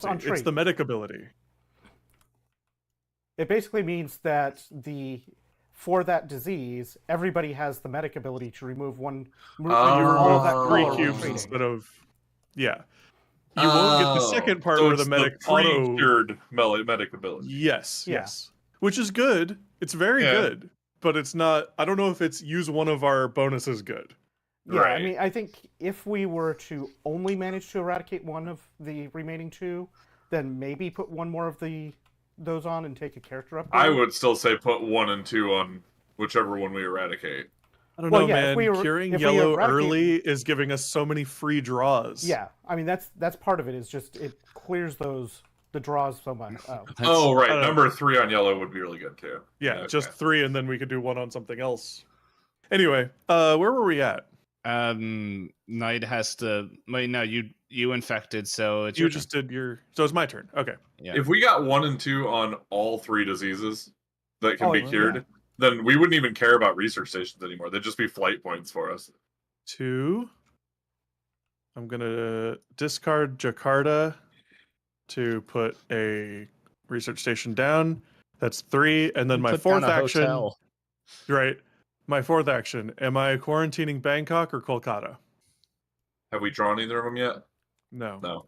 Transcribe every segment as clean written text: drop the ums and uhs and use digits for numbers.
on It's trait. the medic ability. It basically means that for that disease, everybody has the medic ability to remove all of that Three color cubes treating. instead of yeah. You won't get the second part so where it's the medic pre-cured medic ability. Yes, Yeah. yes. Which is good. It's very good. But it's not, I don't know if it's use one of our bonuses good. Yeah, Right. I mean, I think if we were to only manage to eradicate one of the remaining two, then maybe put one more of those on and take a character upgrade. I would still say put 1 and 2 on whichever one we eradicate. I don't Well, know, yeah, man. Curing if we yellow eradicate- early is giving us so many free draws. Yeah, I mean that's part of it. Is just it clears the draws so much. Oh, right. Number 3 on yellow would be really good too. Yeah, okay. just 3, and then we could do 1 on something else. Anyway, where were we at? Knight has to. Wait, no, you infected, so it's You your just did your. So it's my turn. Okay. Yeah. If we got 1 and 2 on all 3 diseases that can be cured, yeah. then we wouldn't even care about research stations anymore. They'd just be flight points for us. 2. I'm gonna discard Jakarta to put a research station down. That's 3, and then my Put down fourth a action. hotel. Right. My fourth action. Am I quarantining Bangkok or Kolkata? Have we drawn either of them yet? No. No.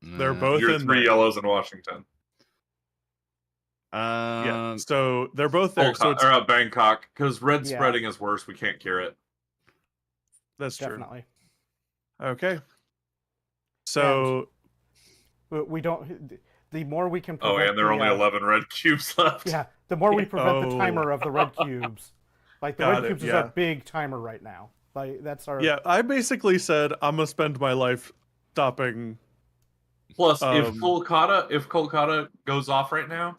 They're both You're in 3 there. yellows in Washington. Yeah. So they're both there. So it's, or Bangkok, because red Yeah. spreading is worse. We can't cure it. that's true. Definitely. Okay. So But we don't. The more we can. Oh, Prevent and there are only 11 red cubes left. Yeah, the more we prevent the Oh. timer of the red cubes. Like the Got red it, cubes is yeah. our big timer right now. Like that's our. yeah, I basically said I'm gonna spend my life stopping. Plus, if Um, Kolkata goes off right now,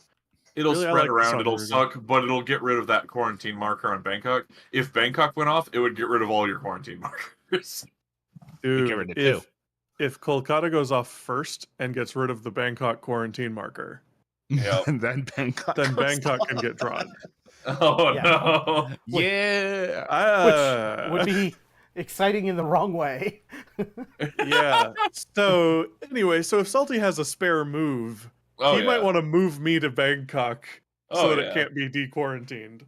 it'll Really, I spread like this around. on It'll here, suck, but it'll get rid of that quarantine marker on Bangkok. If Bangkok went off, it would get rid of all your quarantine markers. Dude, get rid of 2. if Kolkata goes off first and gets rid of the Bangkok quarantine marker, Yep. And then Bangkok. then goes Bangkok off. can get drawn. Oh Yeah. no! Yeah. Which would be exciting in the wrong way. Yeah. So anyway, so if Salty has a spare move, Oh, he yeah. might want to move me to Bangkok so Oh, that yeah. it can't be dequarantined.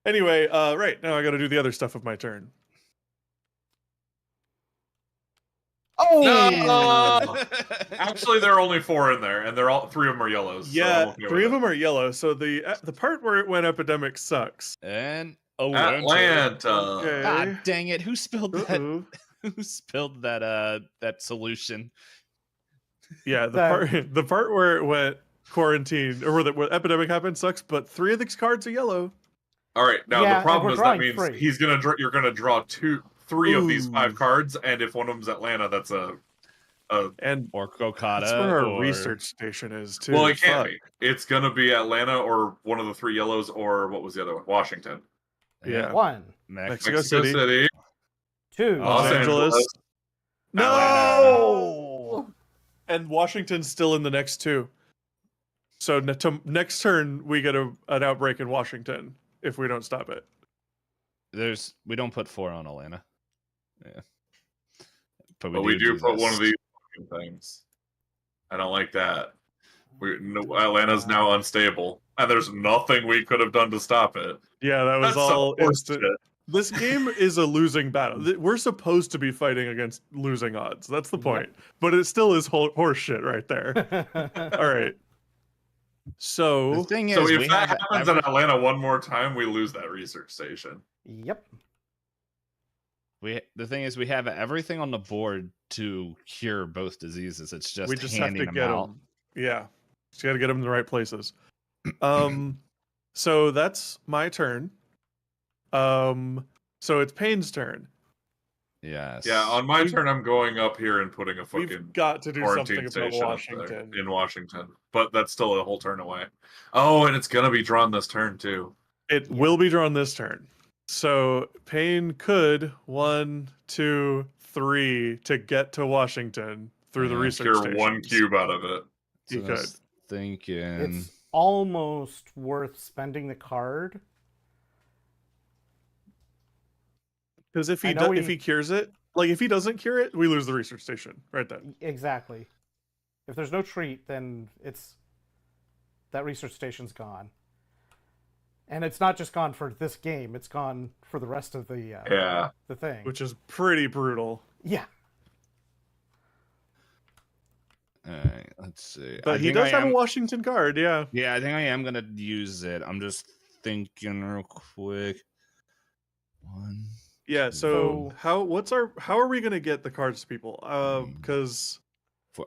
Anyway, right now I got to do the other stuff of my turn. Oh, No! Actually, there are only 4 in there, and 3 of them are yellows. Yeah, so I'm okay 3 with of it. them are yellow. So the part where it went epidemic sucks. And Atlanta. Okay. God dang it! Who spilled that? Uh-oh. Who spilled that solution? Yeah, the part where it went quarantine or where epidemic happened sucks. But 3 of these cards are yellow. All right. Now Yeah, the and problem we're is that drawing means 3. you're gonna draw 3 of these Ooh. 5 cards, and if one of them's Atlanta, that's a. And Or Kokata. that's where our or... research station is too. Well, it can't Fuck. be. It's gonna be Atlanta or one of the 3 yellows, or what was the other one? Washington, Yeah. 1, Mexico Mexico City. City, 2. Los Angeles. No. And Washington's still in the next 2. So next turn we get an outbreak in Washington if we don't stop it. We don't put 4 on Atlanta. Yeah. but we do put one of this. these fucking things. I don't like that. Atlanta's now unstable, and there's nothing we could have done to stop it. Yeah, that was That's some all horse instant. shit. This game is a losing battle. We're supposed to be fighting against losing odds. That's the point. But it still is horse shit right there. All right. The So thing is, So if we that have happens in Atlanta one more time, we lose that research station. Yep. the thing is, we have everything on the board to cure both diseases. It's just we just have handing to them get out. them. Yeah. Just got to get them in the right places. So that's my turn. So it's Payne's turn. Yes. Yeah, on my turn, I'm going up here and putting a We've fucking got to do something quarantine about station up Washington. there in Washington. But that's still a whole turn away. Oh, and it's gonna be drawn this turn too. It will be drawn this turn. So Payne could 1, 2, 3 to get to Washington through the Yeah, research Cure stations. 1 cube out of it. He So I could. was thinking. It's almost worth spending the card. Because if I he know if he cures it, like if he doesn't cure it, we lose the research station right then. Exactly. If there's no treat, then that research station's gone. And it's not just gone for this game; it's gone for the rest of the thing. Which is pretty brutal. Yeah. All right, let's see. But he does have a Washington card, yeah. Yeah, I think I am gonna use it. I'm just thinking real quick. One. Yeah. So how are we gonna get the cards to people? Because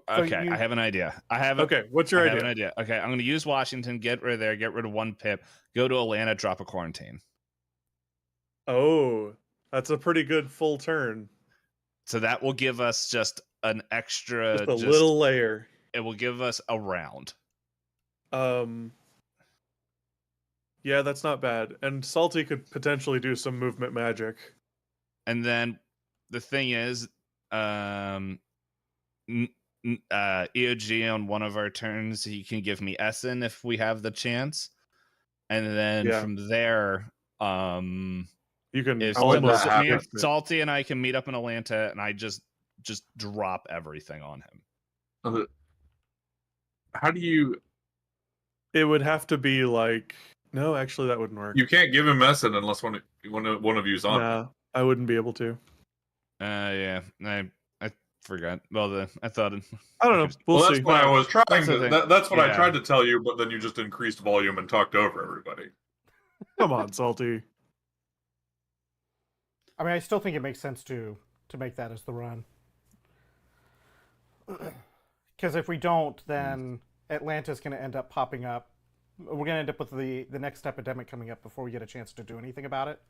okay, I have an idea. Okay, what's your I idea? have an idea. Okay, I'm gonna use Washington. Get rid of there. Get rid of 1 pip. Go to Atlanta. Drop a quarantine. Oh, that's a pretty good full turn. So that will give us just an extra, Just a little layer. It will give us a round. Yeah, that's not bad. And Salty could potentially do some movement magic. And then the thing is, EOG on one of our turns, he can give me Essen if we have the chance. And then from there, you can if Salty and I can meet up in Atlanta, and I just drop everything on him. How do you? It would have to be like no, actually that wouldn't work. You can't give him Essen unless one of you's on. No, I wouldn't be able to. Yeah, I forgot. Well, I thought. I don't know. We'll see. That's what I was trying to. That's what I tried to tell you, but then you just increased volume and talked over everybody. Come on, Salty. I mean, I still think it makes sense to make that as the run. Because if we don't, then Atlanta's going to end up popping up. We're going to end up with the next epidemic coming up before we get a chance to do anything about it.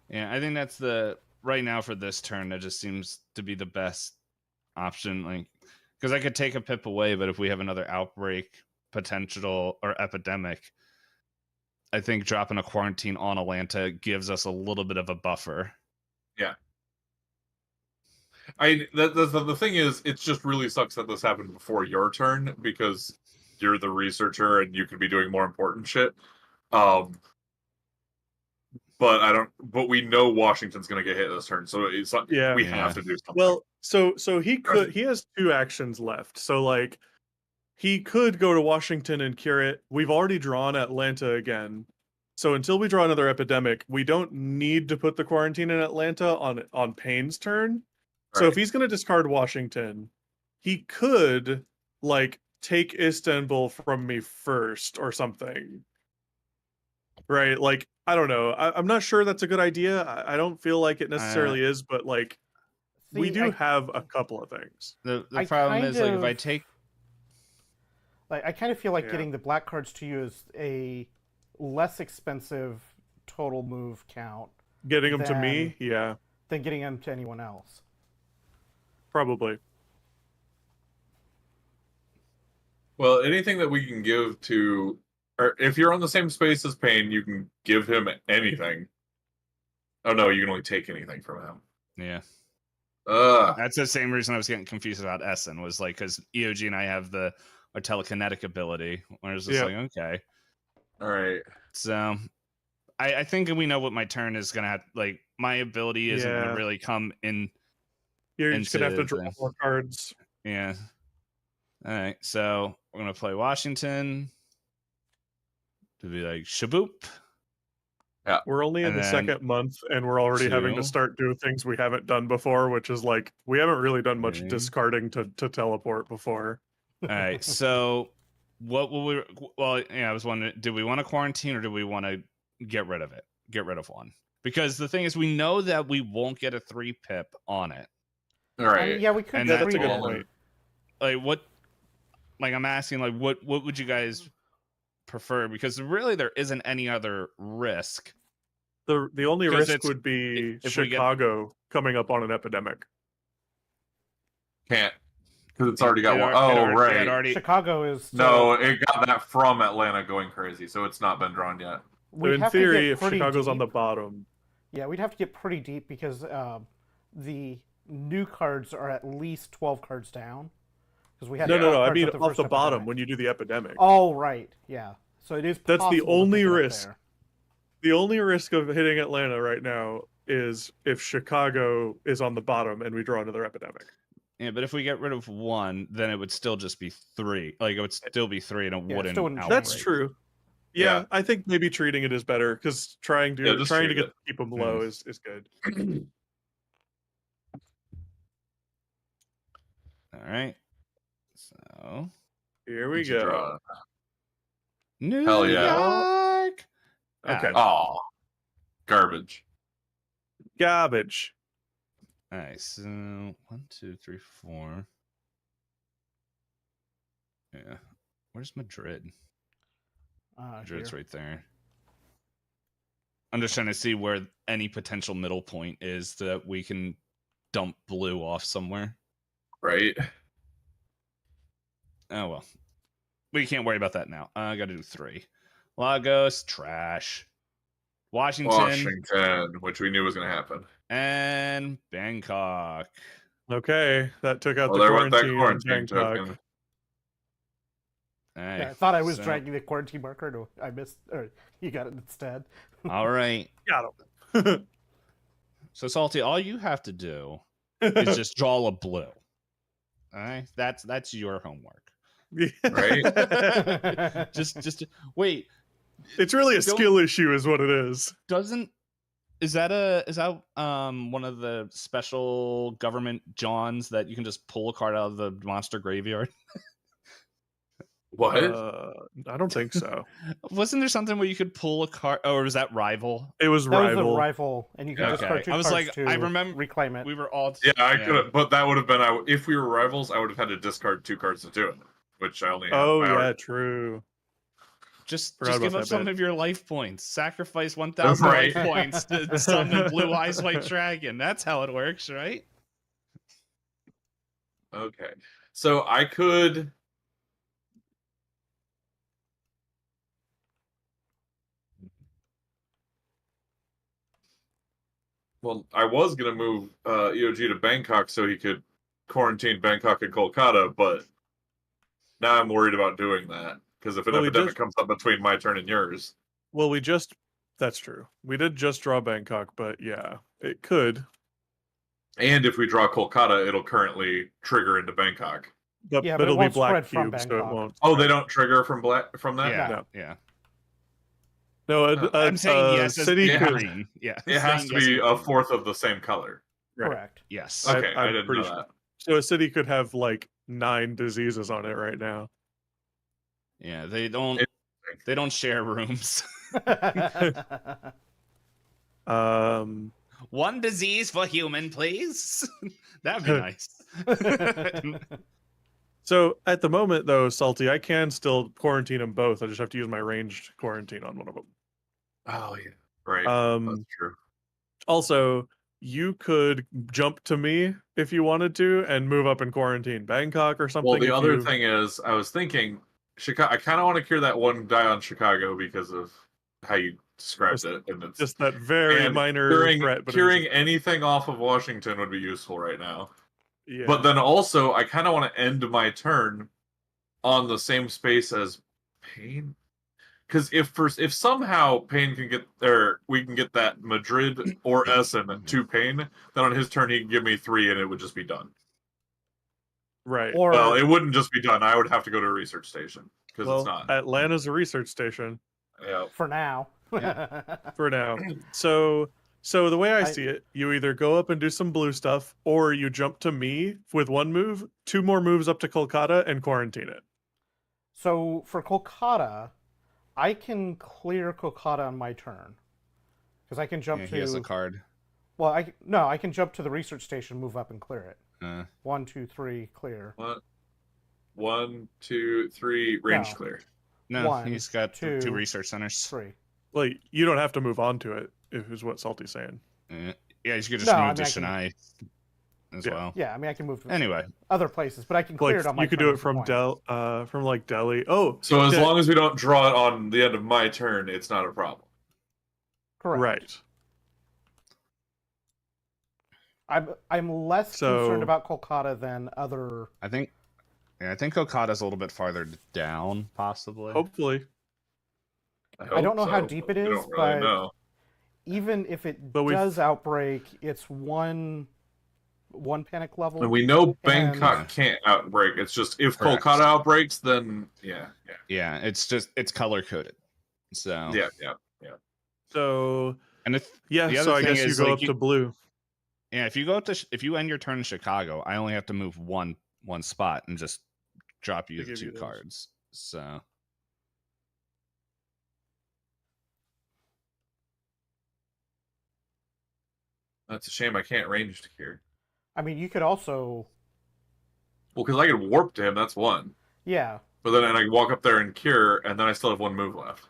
Yeah, I think that's right now for this turn. That just seems to be the best option. Like, because I could take a pip away, but if we have another outbreak, potential or epidemic, I think dropping a quarantine on Atlanta gives us a little bit of a buffer. Yeah. The thing is, it just really sucks that this happened before your turn because you're the researcher and you could be doing more important shit. But we know Washington's going to get hit this turn, so it's like we have to do something. Well, so he has 2 actions left. So like he could go to Washington and cure it. We've already drawn Atlanta again. So until we draw another epidemic, we don't need to put the quarantine in Atlanta on Payne's turn. So if he's going to discard Washington, he could like take Istanbul from me first or something. Right? Like, I don't know. I'm not sure that's a good idea. I don't feel like it necessarily is, but like we do have a couple of things. The problem is like if I take I kind of feel like getting the black cards to you is a less expensive total move count. Getting them to me? Than getting them to anyone else. Probably. Well, anything that we can give to, or if you're on the same space as Payne, you can give him anything. Oh no, you can only take anything from him. Yeah. Ugh. That's the same reason I was getting confused about Essen, was like because EOG and I have our telekinetic ability. Where it's just like, okay. All right. So I think we know what my turn is gonna have. Like my ability isn't gonna really come in. You're just gonna have to draw more cards. Yeah. All right. So we're gonna play Washington. To be like shaboop. Yeah. We're only in the second month, and we're already having to start doing things we haven't done before, which is like we haven't really done much discarding to teleport before. All right. So what will we? Well, I was wondering, do we want to quarantine or do we want to get rid of it? Get rid of one. Because the thing is, we know that we won't get a 3 pip on it. All right. Yeah, we could. That's a good point. Like what? Like I'm asking, like what would you guys prefer? Because really, there isn't any other risk. The only risk would be Chicago coming up on an epidemic. Can't. Because it's already got one. Right. Chicago is... No, it got that from Atlanta going crazy, so it's not been drawn yet. In theory, if Chicago's on the bottom... Yeah, we'd have to get pretty deep because the new cards are at least 12 cards down. Because we had No, I mean off the bottom when you do the epidemic. Oh, right. Yeah. So it is That's the only risk. The only risk of hitting Atlanta right now is if Chicago is on the bottom and we draw another epidemic. Yeah, but if we get rid of 1, then it would still just be 3. Like it would still be 3, and it Yeah, it wouldn't. still wouldn't change. That's outbreak. true. Yeah, I think maybe treating it is better because trying to just keep treat them low is good. All right. So Here we What'd you go. draw? New Hell yeah. York. Okay. Oh, garbage. Garbage. All right. So 1, 2, 3, 4. Yeah. Where's Madrid? Madrid's Here. right there. I'm just trying to see where any potential middle point is that we can dump blue off somewhere. Right. Oh well. We can't worry about that now. I got to do 3. Lagos, trash. Washington, which we knew was going to happen. and Bangkok. Okay, that took out Well, the there went that quarantine. quarantine Bangkok. token. Hey, Yeah, I thought I was so- dragging the quarantine marker. No, I missed. Or you got it instead. All right. Got him. So Salty, all you have to do is just draw a blue. All right, that's your homework. Right? just wait. It's really a Don't- skill issue, is what it is. Is that one of the special government Johns that you can just pull a card out of the monster graveyard? What? I don't think so. Wasn't there something where you could pull a card, or was that Rival? It was That was rival. the rifle, and you can Yeah. discard Okay. 2 I was cards like, to I remember- reclaim it. We were all Yeah, I could have, but that would have been, if we were rivals, I would have had to discard 2 cards to do it, which I only have. Oh I yeah, already- true. Just Forgot give about up that some bit. of your life points. Sacrifice 1,000 Right. life points to summon Blue Eyes White Dragon. That's how it works, right? Okay. So I could. Well, I was going to move EOG to Bangkok so he could quarantine Bangkok and Kolkata, but now I'm worried about doing that. Because if an Well, we epidemic just- comes up between my turn and yours. Well, that's true. We did just draw Bangkok, but yeah, it could. And if we draw Kolkata, it'll currently trigger into Bangkok. But, Yeah, but but it it'll be won't black spread from cubes, so it Bangkok. won't. Oh, they don't trigger from that? Yeah, No. yeah. No, I'm saying yes as city Yeah. could. green. Yeah, It has saying to yes be as a green. fourth of the same color. Right. Correct. Yes. Okay, I I'm didn't pretty know sure. that. So a city could have like 9 diseases on it right now. Yeah, they don't share rooms. One disease for human, please. That'd be nice. So at the moment, though, Salty, I can still quarantine them both. I just have to use my ranged quarantine on one of them. Oh yeah, right. Um, That's true. Also, you could jump to me if you wanted to and move up and quarantine Bangkok or something. Well, the if other you- thing is, I was thinking, Chicago. I kind of want to cure that one die on Chicago because of how you described it, and it's just that very and minor curing, threat. But it curing is- anything off of Washington would be useful right now. yeah. But then also, I kind of want to end my turn on the same space as Pain, because if somehow Pain can get there, we can get that Madrid or Essen to Pain, then on his turn he can give me 3, and it would just be done. right. Or Well, it wouldn't just be done. I would have to go to a research station because Well, it's not. Atlanta's a research station Yeah. for now. for now. So the way I I- see it, you either go up and do some blue stuff, or you jump to me with 1 move, 2 more moves up to Kolkata and quarantine it. So for Kolkata, I can clear Kolkata on my turn because I can jump Yeah, to. he has a card. Well, I can jump to the research station, move up, and clear it. 1, 2, 3, clear. What? 1, 2, 3, range No. clear. No, One, he's got two two, research centers. 3. Like, you don't have to move on to it, is what Salty's saying. Yeah, you could just No, I move to mean, I Chennai as Yeah. well. Yeah, I mean I can move to Anyway, other places, but I can clear Like, it on my. you could turn do it is the from point. from like Delhi. Oh, So as yeah, long as we don't draw it on the end of my turn, it's not a problem. Correct. right. I'm less So- concerned about Kolkata than other. I think Okada's a little bit farther down, possibly. Hopefully. I don't know hope how so, deep but it we is, don't really but- know. Even if it But we've- does outbreak, it's one one panic level. And we know And- Bangkok can't outbreak. It's just if Correct. Kolkata outbreaks, then yeah. Yeah, it's color coded. So Yeah. So and if yeah, the so other I thing guess you is, go like, up to blue. yeah, if you end your turn in Chicago, I only have to move one spot and just drop you They the give 2 you those. cards. So That's a shame I can't range to cure. I mean, you could also, Well, because I could warp to him, that's one. yeah. But then I can walk up there and cure, and then I still have one move left.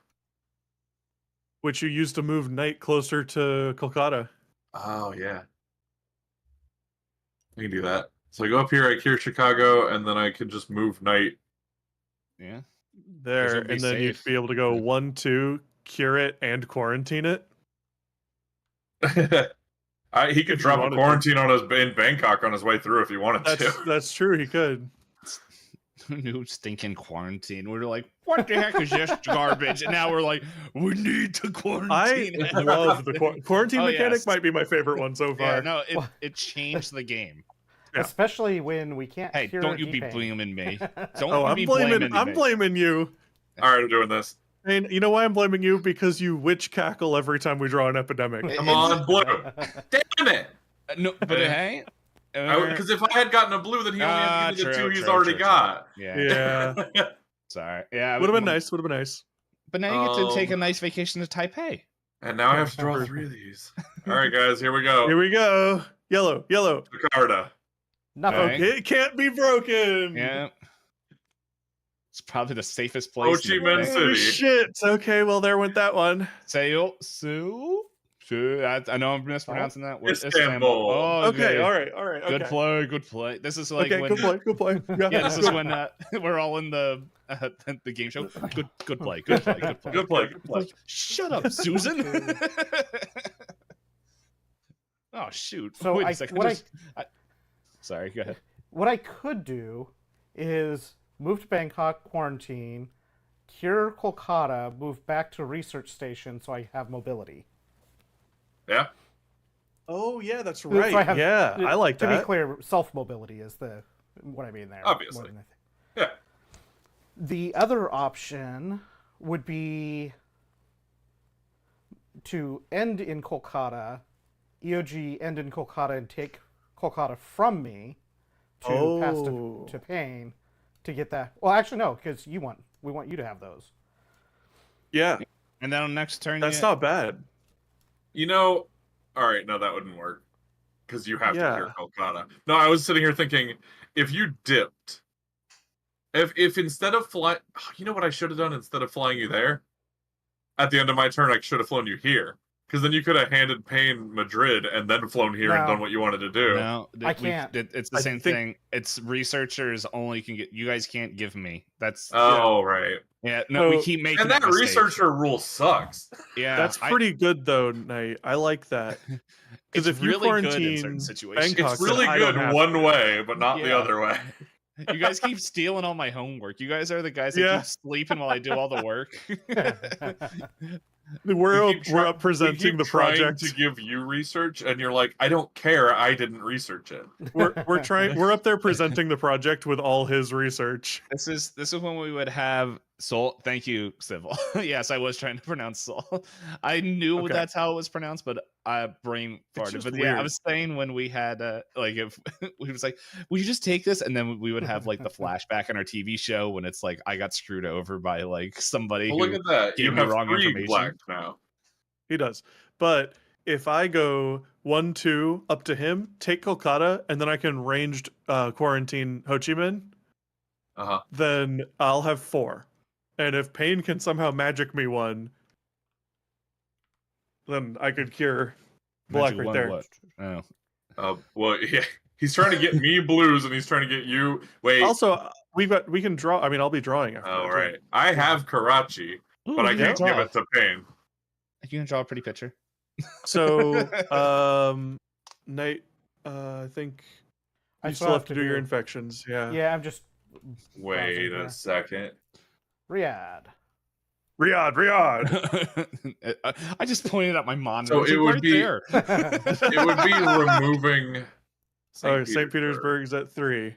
Which you use to move Knight closer to Kolkata. Oh yeah. I can do that. So I go up here, I cure Chicago, and then I can just move Knight. yeah, There, you'll be and then safe. you'd be able to go Yeah. 1-2, cure it, and quarantine it. He could If you drop a wanted to. quarantine on us in Bangkok on his way through if he wanted to. That's true. He could. new stinking quarantine. We're like, what the heck is this garbage? And now we're like, we need to I quarantine. love the quarantine Oh, mechanic. yes. Might be my favorite one so far. Yeah, no, Well- it changed the game. Yeah. Especially when we can't Hey, cure don't you be T-Pain. blaming me? Don't Oh, you I'm be blaming. me. I'm blaming you. All right, I'm doing this. And you know why I'm blaming you? Because you witch cackle every time we draw an epidemic. It- Come on, blue. Damn it! No, but hey, Because if I had gotten a blue, then he only had to give me the true, two he's true, already true, got. Yeah, Sorry. Yeah, would have been nice. Would have been nice. But now you get to take a nice vacation to Taipei. And now I have to draw 3 of these. All right, guys, here we go. Here we go. Yellow. Jakarta. Nothing. Okay. Okay, it can't be broken. Yeah. It's probably the safest place. Ho Chi in the Minh thing. City. Oh, shit. Okay, well there went that one. Sail, Sue. I know I'm mispronouncing that. What- Istanbul. Oh, Okay, all right. Good Okay. play, good play. This is like Okay, when good play. yeah, this is when we're all in the game show. Good play. Good play. Shut up, Susan. Oh shoot! So Wait I- a second. what Sorry, go ahead. What I could do is move to Bangkok, quarantine, cure Kolkata, move back to research station so I have mobility. Yeah. Oh yeah, that's So right. I have- Yeah, I like To that. be clear, self-mobility is what I mean there. more Obviously. than anything. Yeah. The other option would be to end in Kolkata, EOG end in Kolkata and take Kolkata from me to pass to Pain to get that. Well, actually, no, because we want you to have those. Yeah, And then on next turn, that's you, not bad. You know, all right, no, that wouldn't work because you have Yeah. to cure Kolkata. No, I was sitting here thinking, if you dipped, if instead of flying, you know what I should have done instead of flying you there? At the end of my turn, I should have flown you here because then you could have handed Payne Madrid and then flown here and No. done what you wanted to do. No, I can't. It's the I same think- thing. It's researchers only can get. You guys can't give me. That's Oh, right. yeah. No, we So- keep making And that mistake. researcher rule sucks. Yeah, That's pretty good though, Knight. I like that. It's Because if you really good in quarantine certain situations. Bangkok, It's really then I good don't have one to. way, but not the Yeah. other way. You guys keep stealing all my homework. You guys are the guys that Yeah. keep sleeping while I do all the work. We're We keep try- up presenting we keep the trying project. to give you research, and you're like, I don't care. I didn't research it. We're trying. We're up there presenting the project with all his research. This is when we would have Soul. Thank you, Civil. Yes, I was trying to pronounce Soul. I knew Okay. that's how it was pronounced, but I brain It's farted. just But yeah, I weird. was saying when we had like if we was like, will you just take this? And then we would have like the flashback in our TV show when it's like I got screwed over by like somebody Well, who look at that. gave You me have wrong 3 information. black now. He does. But if I go 1-2 up to him, take Kolkata, and then I can ranged quarantine Ho Chi Minh, Uh-huh. then I'll have 4. And if Payne can somehow magic me 1, then I could cure black Magic right one there. what? Oh. Well, yeah. He's trying to get me blues, and he's trying to get you. Wait. Also, we can draw. I mean, I'll be drawing after. Oh, that, too. right. I have Karachi, Ooh, but I you can can't give draw. it to Payne. You can draw a pretty picture. So, Knight, I think I you still still have have to to do your do- infections. Yeah. Yeah, I'm just Wait Browsing a second. Riyadh. Riyadh. I just pointed at my monitor. So It's it like would right be- there. It would be removing St. Petersburg's at 3.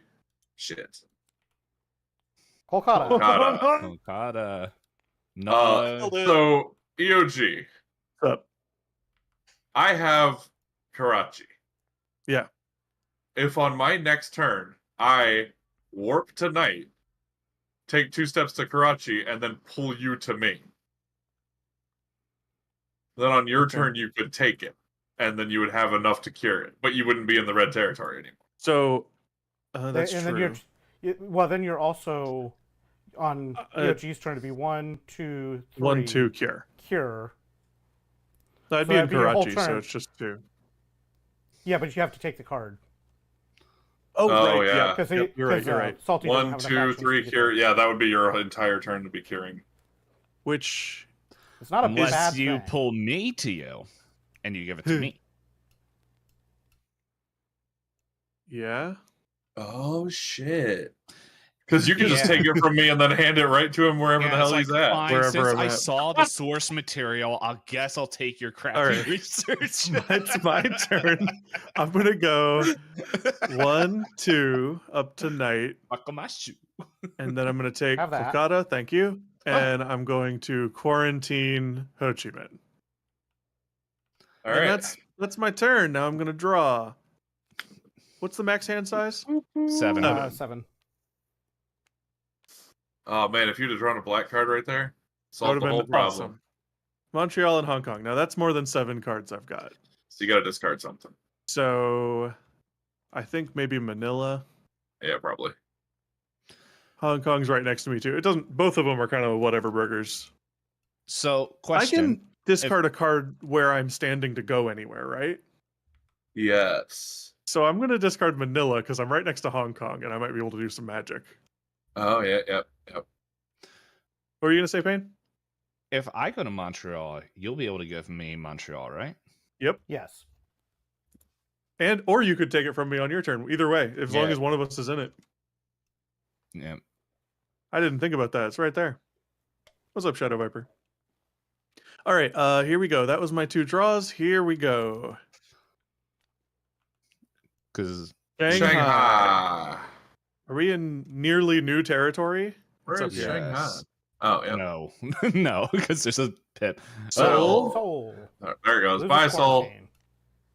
Shit. Kolkata. Kolkata. Kolkata. No. So EOG, What's up? I have Karachi. Yeah. If on my next turn I warp to night, take 2 steps to Karachi, and then pull you to me, then on your turn you could take it, and then you would have enough to cure it, but you wouldn't be in the red territory anymore. So that's and true. then you're also on EOG's turn to be 1, 2, 3. 1, 2 cure. Cure. That'd So be in that'd be your whole Karachi, so turn. it's just 2. Yeah, but you have to take the card. Oh, right. yeah. Because You're right. You're right. Salty doesn't 1, have enough 2, actions 3 to get cure. that. Yeah, that would be your entire turn to be curing. Which It's not a Unless bad you thing. pull me to you and you give it to me. yeah. Oh shit! Because you can just Yeah. take it from me and then hand it right to him wherever the Yeah, hell it's he's like, at. fine, Wherever since I'm I at. saw the source material, I guess I'll take your crappy All right. research. It's my turn. I'm gonna go 1, 2 up to night, Buckle my shoe. and then I'm gonna take Have that. Kolkata. Thank you. And I'm going to quarantine Ho Chi Minh. All And right. that's my turn. Now I'm gonna draw. What's the max hand size? 7. 7. Oh man, if you'd have drawn a black card right there, That solved would the have whole been problem. awesome. Montreal and Hong Kong. Now that's more than 7 cards I've got. So you got to discard something. So I think maybe Manila. Yeah, probably. Hong Kong's right next to me too. It doesn't. Both of them are kind of whatever burgers. So, I question. can discard a card where I'm standing to go anywhere, right? Yes. So I'm going to discard Manila because I'm right next to Hong Kong and I might be able to do some magic. Oh yeah, yep. What were you going to say, Payne? If I go to Montreal, you'll be able to give me Montreal, right? Yes. Or you could take it from me on your turn. Either way, as long Yeah. as one of us is in it. Yeah. I didn't think about that. It's right there. What's up, Shadow Viper? All right, here we go. That was my 2 draws. Here we go. Because Shanghai. Are we in nearly new territory? Where What's is up, Shanghai? yes. Oh yeah. No, no, because there's a pit. Soul. Soul. Oh, there it goes. Loses Bye, Soul. quarantine.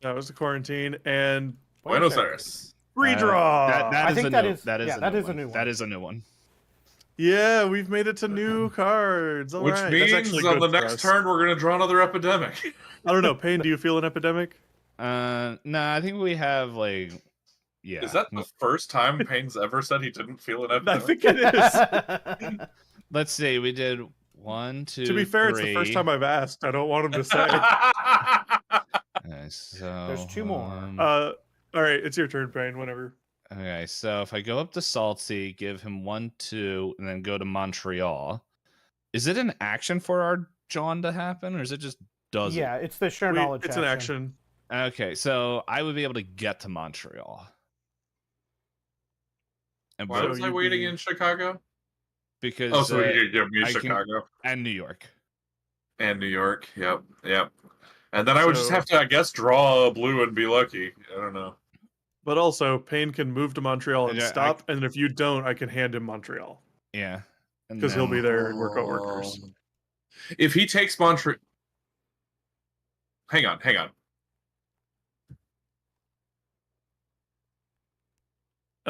That was the quarantine and Buenos Aires. redraw. That I is think a that new. is- That is yeah, a that new is a one. new one. That is a new one. Yeah, we've made it to new cards. All Which right, that's means actually on good the for next us. turn we're gonna draw another epidemic. I don't know, Payne. Do you feel an epidemic? No, I think we have like, yeah. Is that the first time Payne's ever said he didn't feel an I epidemic? think it is. Let's see. We did 1, 2. To be fair, 3. it's the first time I've asked. I don't want him to say. Okay, so There's 2 more. All right, it's your turn, Payne. Whenever. Okay, so if I go up to Salty, give him 1, 2, and then go to Montreal, is it an action for our John to happen, or is it just does Yeah, it's the share Wait, knowledge. it's an action. it? Okay, so I would be able to get to Montreal. And Why So was I you'd waiting be- in Chicago? because Oh, so you give me I can- Chicago and New York. and New York. Yep. And then I would just So- have to, I guess, draw a blue and be lucky. I don't know. But also, Payne can move to Montreal and Yeah, stop, and if you don't, I can hand him Montreal Yeah. And because he'll then- be there and we're coworkers. If he takes Montreal, hang on.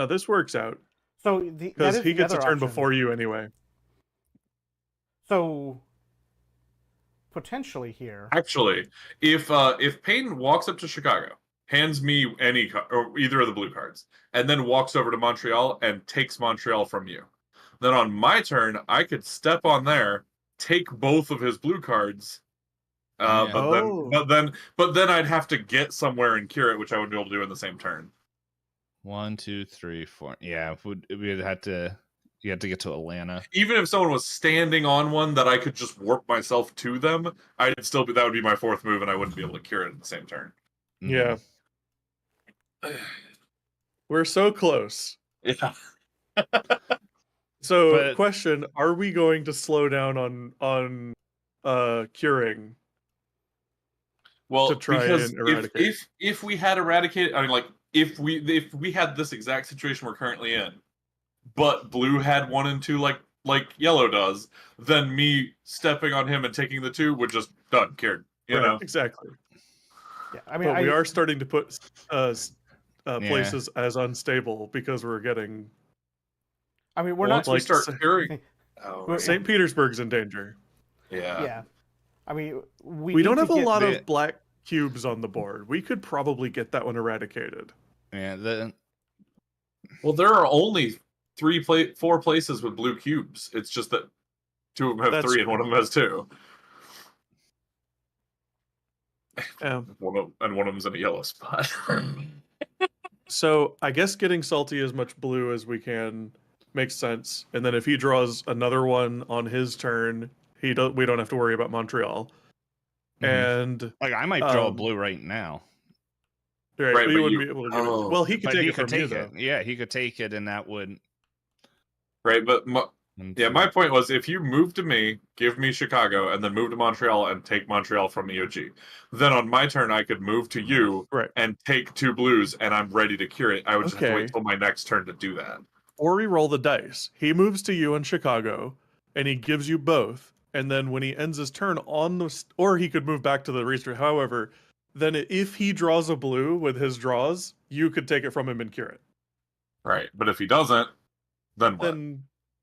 This works out So that because is he the gets a other turn option. before you anyway. So potentially here. Actually, if Payne walks up to Chicago, hands me any or either of the blue cards, and then walks over to Montreal and takes Montreal from you, then on my turn I could step on there, take both of his blue cards. Yeah. But then I'd have to get somewhere and cure it, which I would be able to do in the same turn. 1, 2, 3, 4. Yeah, we'd have to. You have to get to Atlanta. Even if someone was standing on one that I could just warp myself to them, I'd still be that would be my 4th move, and I wouldn't be able to cure it in the same turn. Mhm. Yeah. We're so close. Yeah. So, But- question: are we going to slow down on curing? Well, To try because and eradicate. if we had eradicated, I mean, like if we had this exact situation we're currently in, but blue had 1 and 2 like yellow does, then me stepping on him and taking the 2 would just done cured. You know exactly. Yeah, I mean, But we are starting to put places as unstable because we're getting I mean, we're once not we start curing. St. Petersburg's in danger. Yeah. Yeah, I mean, we We need don't to have a get lot the- of black cubes on the board. We could probably get that one eradicated. Yeah, Well, there are only 4 places with blue cubes. It's just that 2 of them have That's 3 and 1 of them has 2. Um, One of them's in a yellow spot. so I guess getting salty as much blue as we can makes sense. And then if he draws another one on his turn, we don't have to worry about Montreal. Mhm. And like I might draw a blue right now. Right, we but wouldn't you- be able to give oh. it. Well, he could But take he it could from you, take it. though. Yeah, he could take it, and that would. Right, but my point was if you move to me, give me Chicago, and then move to Montreal and take Montreal from EOG, then on my turn I could move to you Right. and take 2 blues, and I'm ready to cure it. I would just have to Okay. wait till my next turn to do that. Or we roll the dice. He moves to you in Chicago, and he gives you both. And then when he ends his turn on the, or he could move back to the restart. However, then if he draws a blue with his draws, you could take it from him and cure it. Right, but if he doesn't, then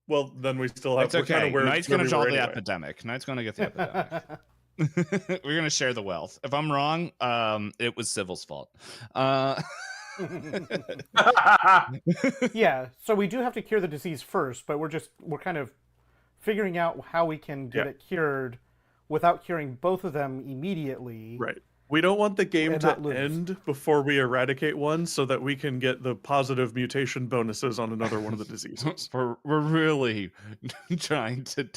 what? Then we still have. It's we're okay. kinda where Knight's gonna we draw were the anyway. epidemic. Knight's gonna get the epidemic. We're gonna share the wealth. If I'm wrong, it was Civil's fault. yeah, so we do have to cure the disease first, but we're kind of figuring out how we can get it cured without curing both of them immediately. Right. We don't want the game And to not lose. end before we eradicate one, so that we can get the positive mutation bonuses on another one of the diseases. we're really trying to.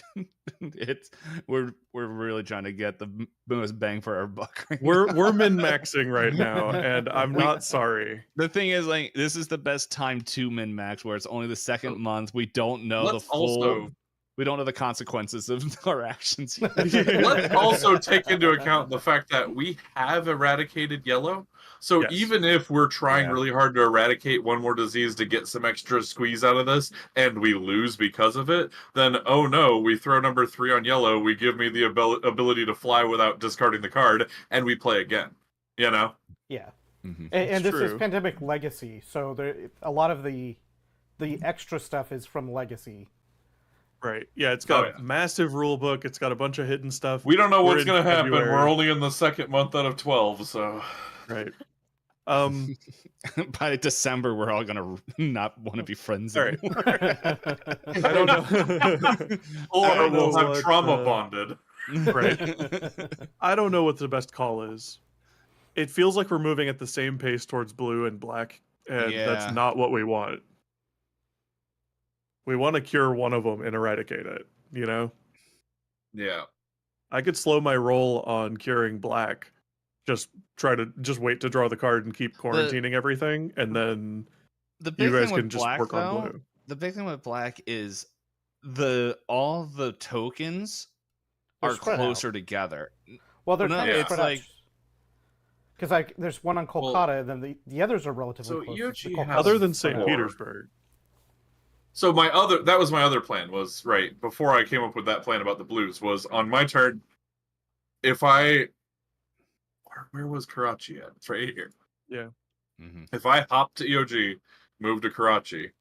We're really trying to get the most bang for our buck. Right We're min maxing right now, and I'm not sorry. The thing is, like, this is the best time to min max, where it's only the second month. We don't know the full. We don't know the consequences of our actions. Let's also take into account the fact that we have eradicated yellow. So Yes. even if we're trying Yeah. really hard to eradicate one more disease to get some extra squeeze out of this, and we lose because of it, then oh no, we throw number 3 on yellow, we give me the ability to fly without discarding the card, and we play again. You know? Yeah. Mhm. And this is true. Pandemic Legacy, so a lot of the extra stuff is from Legacy. Right. Yeah, it's got Oh, yeah. a massive rule book. It's got a bunch of hidden stuff. We don't know We're what's in going to happen. February. We're only in the second month out of 12, so. Right. By December, we're all gonna not want to be friends All right. anymore. I don't know. Or I don't we'll know have what, trauma bonded. Right. I don't know what the best call is. It feels like we're moving at the same pace towards blue and black, and Yeah. that's not what we want. We want to cure one of them and eradicate it, you know? Yeah. I could slow my roll on curing black. Just wait to draw the card and keep quarantining everything, and then The big you guys thing can with just black, work though, on blue. the big thing with black is all the tokens They're are spread closer together. Well, they're No, kind of it's spread like- out. Because there's one on Kolkata, and then the others are relatively So close. EOG Kolkata's has Other than spread St. out. Petersburg. So that was my other plan was, right, before I came up with that plan about the blues, was on my turn, if where was Karachi at? It's right here. Mhm. If I hop to EOG, move to Karachi,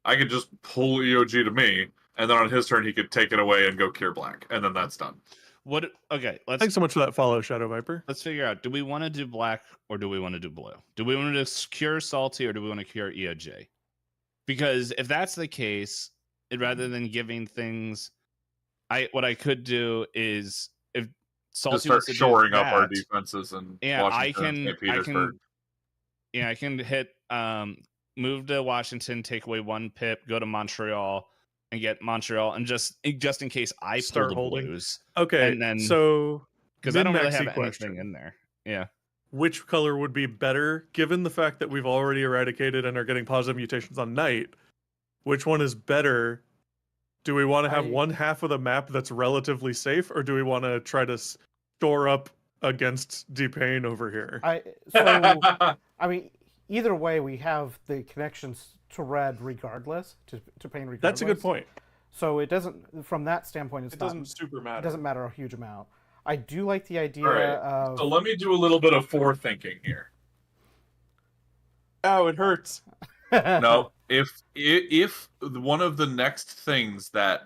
I could just pull EOG to me, and then on his turn he could take it away and go cure black, and then that's done. Okay, Thanks so much for that follow, Shadow Viper. let's figure out, do we want to do black or do we want to do blue? Do we want to cure salty or do we want to cure EOJ? Because if that's the case, rather than giving things, what I could do is, if salty Just start wants to do shoring up our that, defenses in yeah, Washington and St. Petersburg. I can hit move to Washington, take away 1 pip, go to Montreal, and get Montreal, and just in case I Start pull the holding. blues, Okay, and then so because I don't really min-maxy have question. anything in there. Yeah, Which color would be better, given the fact that we've already eradicated and are getting positive mutations on night? Which one is better? Do we want to have one half of the map that's relatively safe, or do we want to try to store up against D-Pain over here? I mean, either way, we have the connections to red regardless, to pain regardless. That's a good point. So it doesn't, from that standpoint, It doesn't super it matter. doesn't matter a huge amount. I do like the idea All right. of. So let me do a little bit of forethinking here. Ow, it hurts. No, if one of the next things that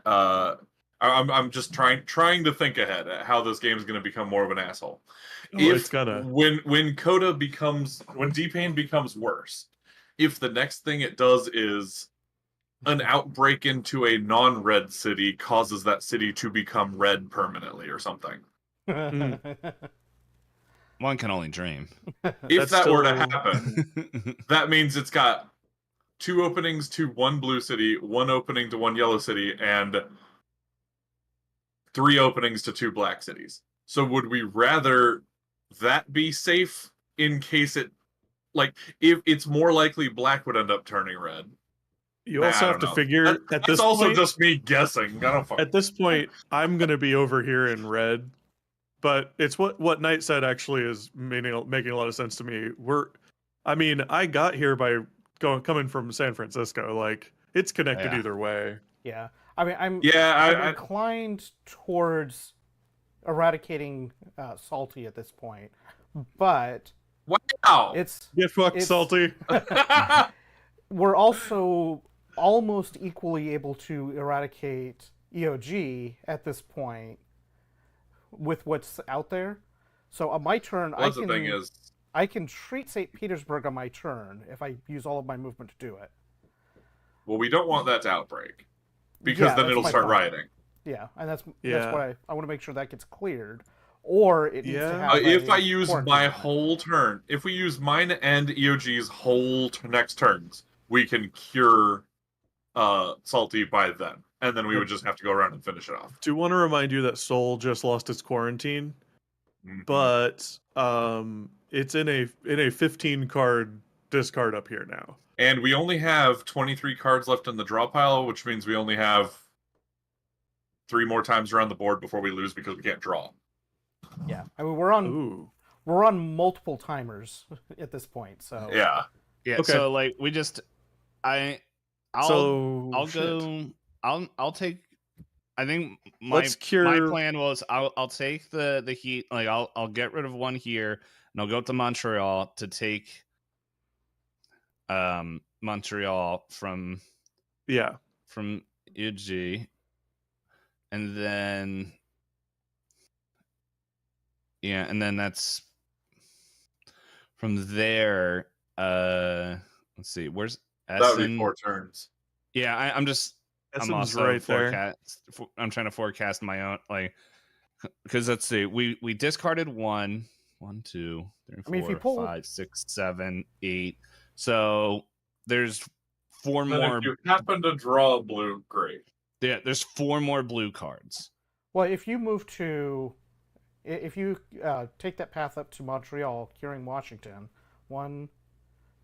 I'm just trying to think ahead at how this game is going to become more of an asshole. Oh, If it's gonna. when Coda becomes when D-Pain becomes worse, if the next thing it does is an outbreak into a non-red city causes that city to become red permanently or something. One can only dream. If That's that were to still- happen, that means it's got 2 openings to 1 blue city, 1 opening to 1 yellow city, and 3 openings to 2 black cities. So would we rather that be safe in case it, like, if it's more likely black would end up turning red? You also I have don't to know. figure at That's this also point. just me guessing. I don't fucking. At this point, I'm gonna be over here in red, but it's what Knight said actually is making a lot of sense to me. I got here by coming from San Francisco. Like it's connected Yeah. either way. Yeah, I mean, I'm Yeah, inclined towards eradicating Salty at this point, but wow. it's Get fucked, It's- salty. we're also almost equally able to eradicate EOG at this point with what's out there. So on my turn, Well, the thing is, I can treat St. Petersburg on my turn if I use all of my movement to do it. well, we don't want that to outbreak because Yeah, then that's it'll my start point. rioting. Yeah, and that's Yeah. what I want to make sure that gets cleared, or it needs to Yeah. have. If a I use quarantine my limit. whole turn, if we use mine and EOG's whole next turns, we can cure Salty by then, and then we would just have to go around and finish it off. Do want to remind you that Soul just lost its quarantine, Mhm. but it's in a 15 card discard up here now. And we only have 23 cards left in the draw pile, which means we only have 3 more times around the board before we lose because we can't draw. Yeah, I mean we're on Ooh. multiple timers at this point, so Yeah. Yeah. Okay. So like we just, I'll shit. go. I'll take. I think Let's my cure- plan was I'll take the heat. Like I'll get rid of one here and I'll go up to Montreal to take Montreal from Yeah. UG, and then and then that's from there. Let's see, where's That would be Essen? 4 turns. Yeah, I'm Essen's also right there. I'm trying to forecast my own, like, because let's see, we discarded 1, 2, 3, I mean, if you 4, pull- 5, 6, 7, 8. So there's 4 Then more. if you happen to draw a blue, great. Yeah, there's 4 more blue cards. Well, if you move to, if you take that path up to Montreal, curing Washington, 1,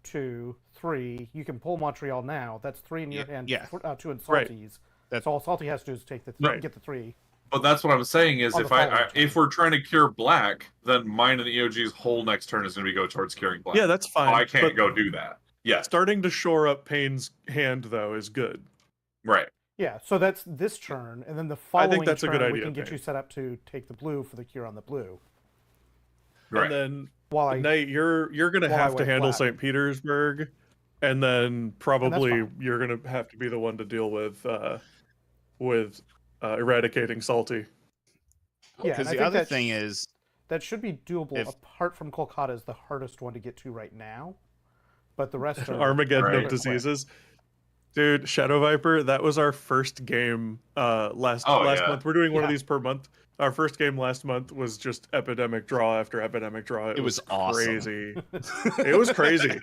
2, 3, you can pull Montreal now. That's 3 in your hand. Yeah. 2 in Right. Salty's. That's- So all Salty has to do is take the Right. get the 3. But that's what I'm saying is On if the following turn. if we're trying to cure black, then mine and EOG's whole next turn is going to go towards curing black. Yeah, that's fine. I can't but go do that. Yeah, starting to shore up Payne's hand though is good. right. Yeah, so that's this turn, and then the following that's a turn good we idea, can get Payne. you set up to take the blue for the cure on the blue. Right. And then While I Knight, you're gonna while I have to went handle black. St. Petersburg, and then probably fine. you're gonna have to be the one to deal with eradicating Salty. yeah, Because and I the think other that's- thing is, that should be doable. if- Apart from Kolkata is the hardest one to get to right now, but the rest are Armageddon Right. of diseases. Dude, Shadow Viper, that was our first game last yeah. month. We're doing one of Yeah. these per month. Our first game last month was just epidemic draw after epidemic draw. It was awesome. crazy. It was crazy.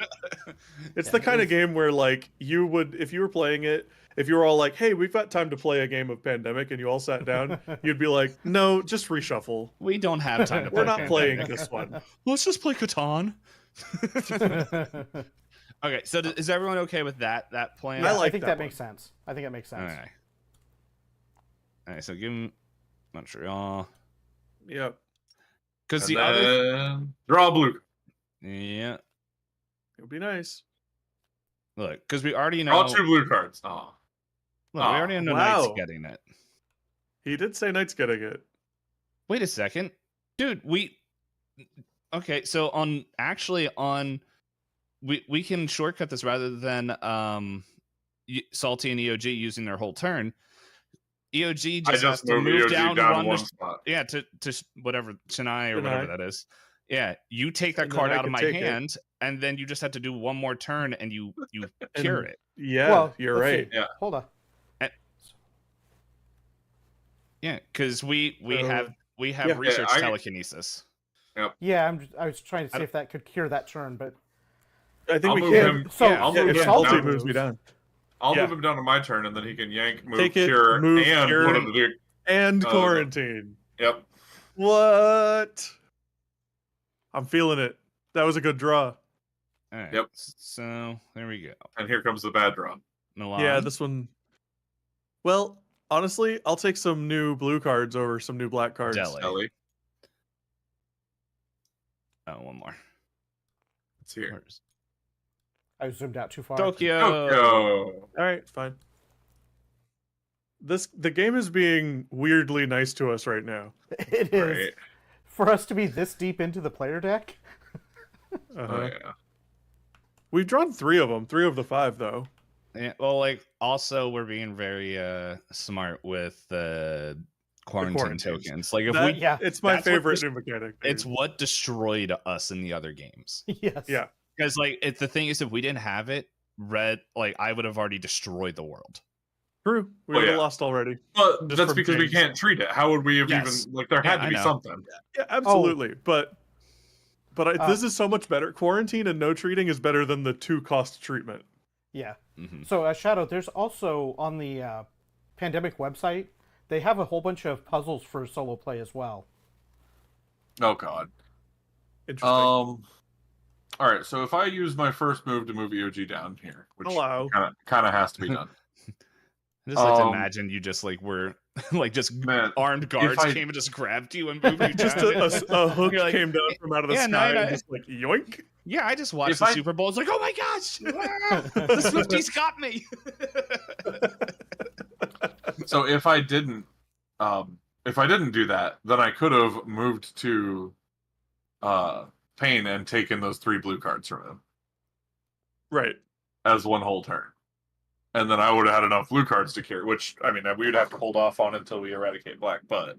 It's the kind of game where like you would, if you were playing it, if you were all like, "Hey, we've got time to play a game of Pandemic," and you all sat down, you'd be like, "No, just reshuffle. we don't have time to play. We're not playing Pandemic. this one." Let's just play Catan. Okay, so is everyone okay with that plan? I I like think that that one. makes sense. I think that makes sense. Okay. All right, so give him Montreal. Yep. Because And the other, then draw a blue. yeah, It would be nice. Look, because we already know. Draw 2 blue cards. Oh. Look, we already know wow. Knight's getting it. He did say Knight's getting it. Wait a second, dude. Okay, so we can shortcut this rather than Salty and EOG using their whole turn. EOG just has to move EOG down one spot. Yeah, to whatever Chennai or whatever that is. Yeah, you take that And card then I out of can my take it. hand, and then you just have to do one more turn, and you cure it. Yeah, Well, you're let's right. see. Yeah. Hold on. Yeah, because we have yeah, research I- telekinesis. Yeah, I was trying to see if that could cure that turn, but I think I'll we move can. him. So I'll move if him Salty down. moves me down. I'll Yeah. move him down to my turn, and then he can yank, move, Take it, cure, move, and cure. one of the. And quarantine. Yep. What? I'm feeling it. That was a good draw. All right, Yep. So there we go. And here comes the bad draw. Milan. Yeah, this one. Well, honestly, I'll take some new blue cards over some new black cards. Delhi. Ellie, Oh, one more. it's here. Where's I zoomed out too far. Tokyo. Tokyo. All right, fine. The game is being weirdly nice to us right now. It is. Right. For us to be this deep into the player deck. Uh-huh. Oh yeah. We've drawn 3 of them. 3 of the 5, though. Yeah, well, like also we're being very smart with the quarantine quarantines. tokens. Like if That- we, Yeah. It's my that's what favorite this- new mechanic. dude. it's what destroyed us in the other games. Yes. Yeah. Because like the thing is, if we didn't have it, I would have already destroyed the world. True. We Well, would have yeah. lost already. But Just that's from because we games. can't treat it. How would we have Yes. even like? There Yeah, had to I be know. something. Yeah, absolutely. But Uh, this is so much better. Quarantine and no treating is better than the 2-cost treatment. Yeah. Mhm. So, Shadow, there's also on the Pandemic website, they have a whole bunch of puzzles for solo play as well. Oh God. Interesting. All right. So if I use my first move to move EOG down here, which Hello. kind of has to be done. I just like to Um, imagine you just like were like just Man, armed guards I- came and just grabbed you and moved you Just down. a hook You're like, came down from out of the yeah, sky no, and just like yoink. Yeah, I just watched If the I- Super Bowl. It's like, oh my gosh, the Swifties got me. So if I didn't do that, then I could have moved to Pain and taken those 3 blue cards from him Right. as one whole turn. And then I would have had enough blue cards to carry, which I mean we would have to hold off on until we eradicate black, but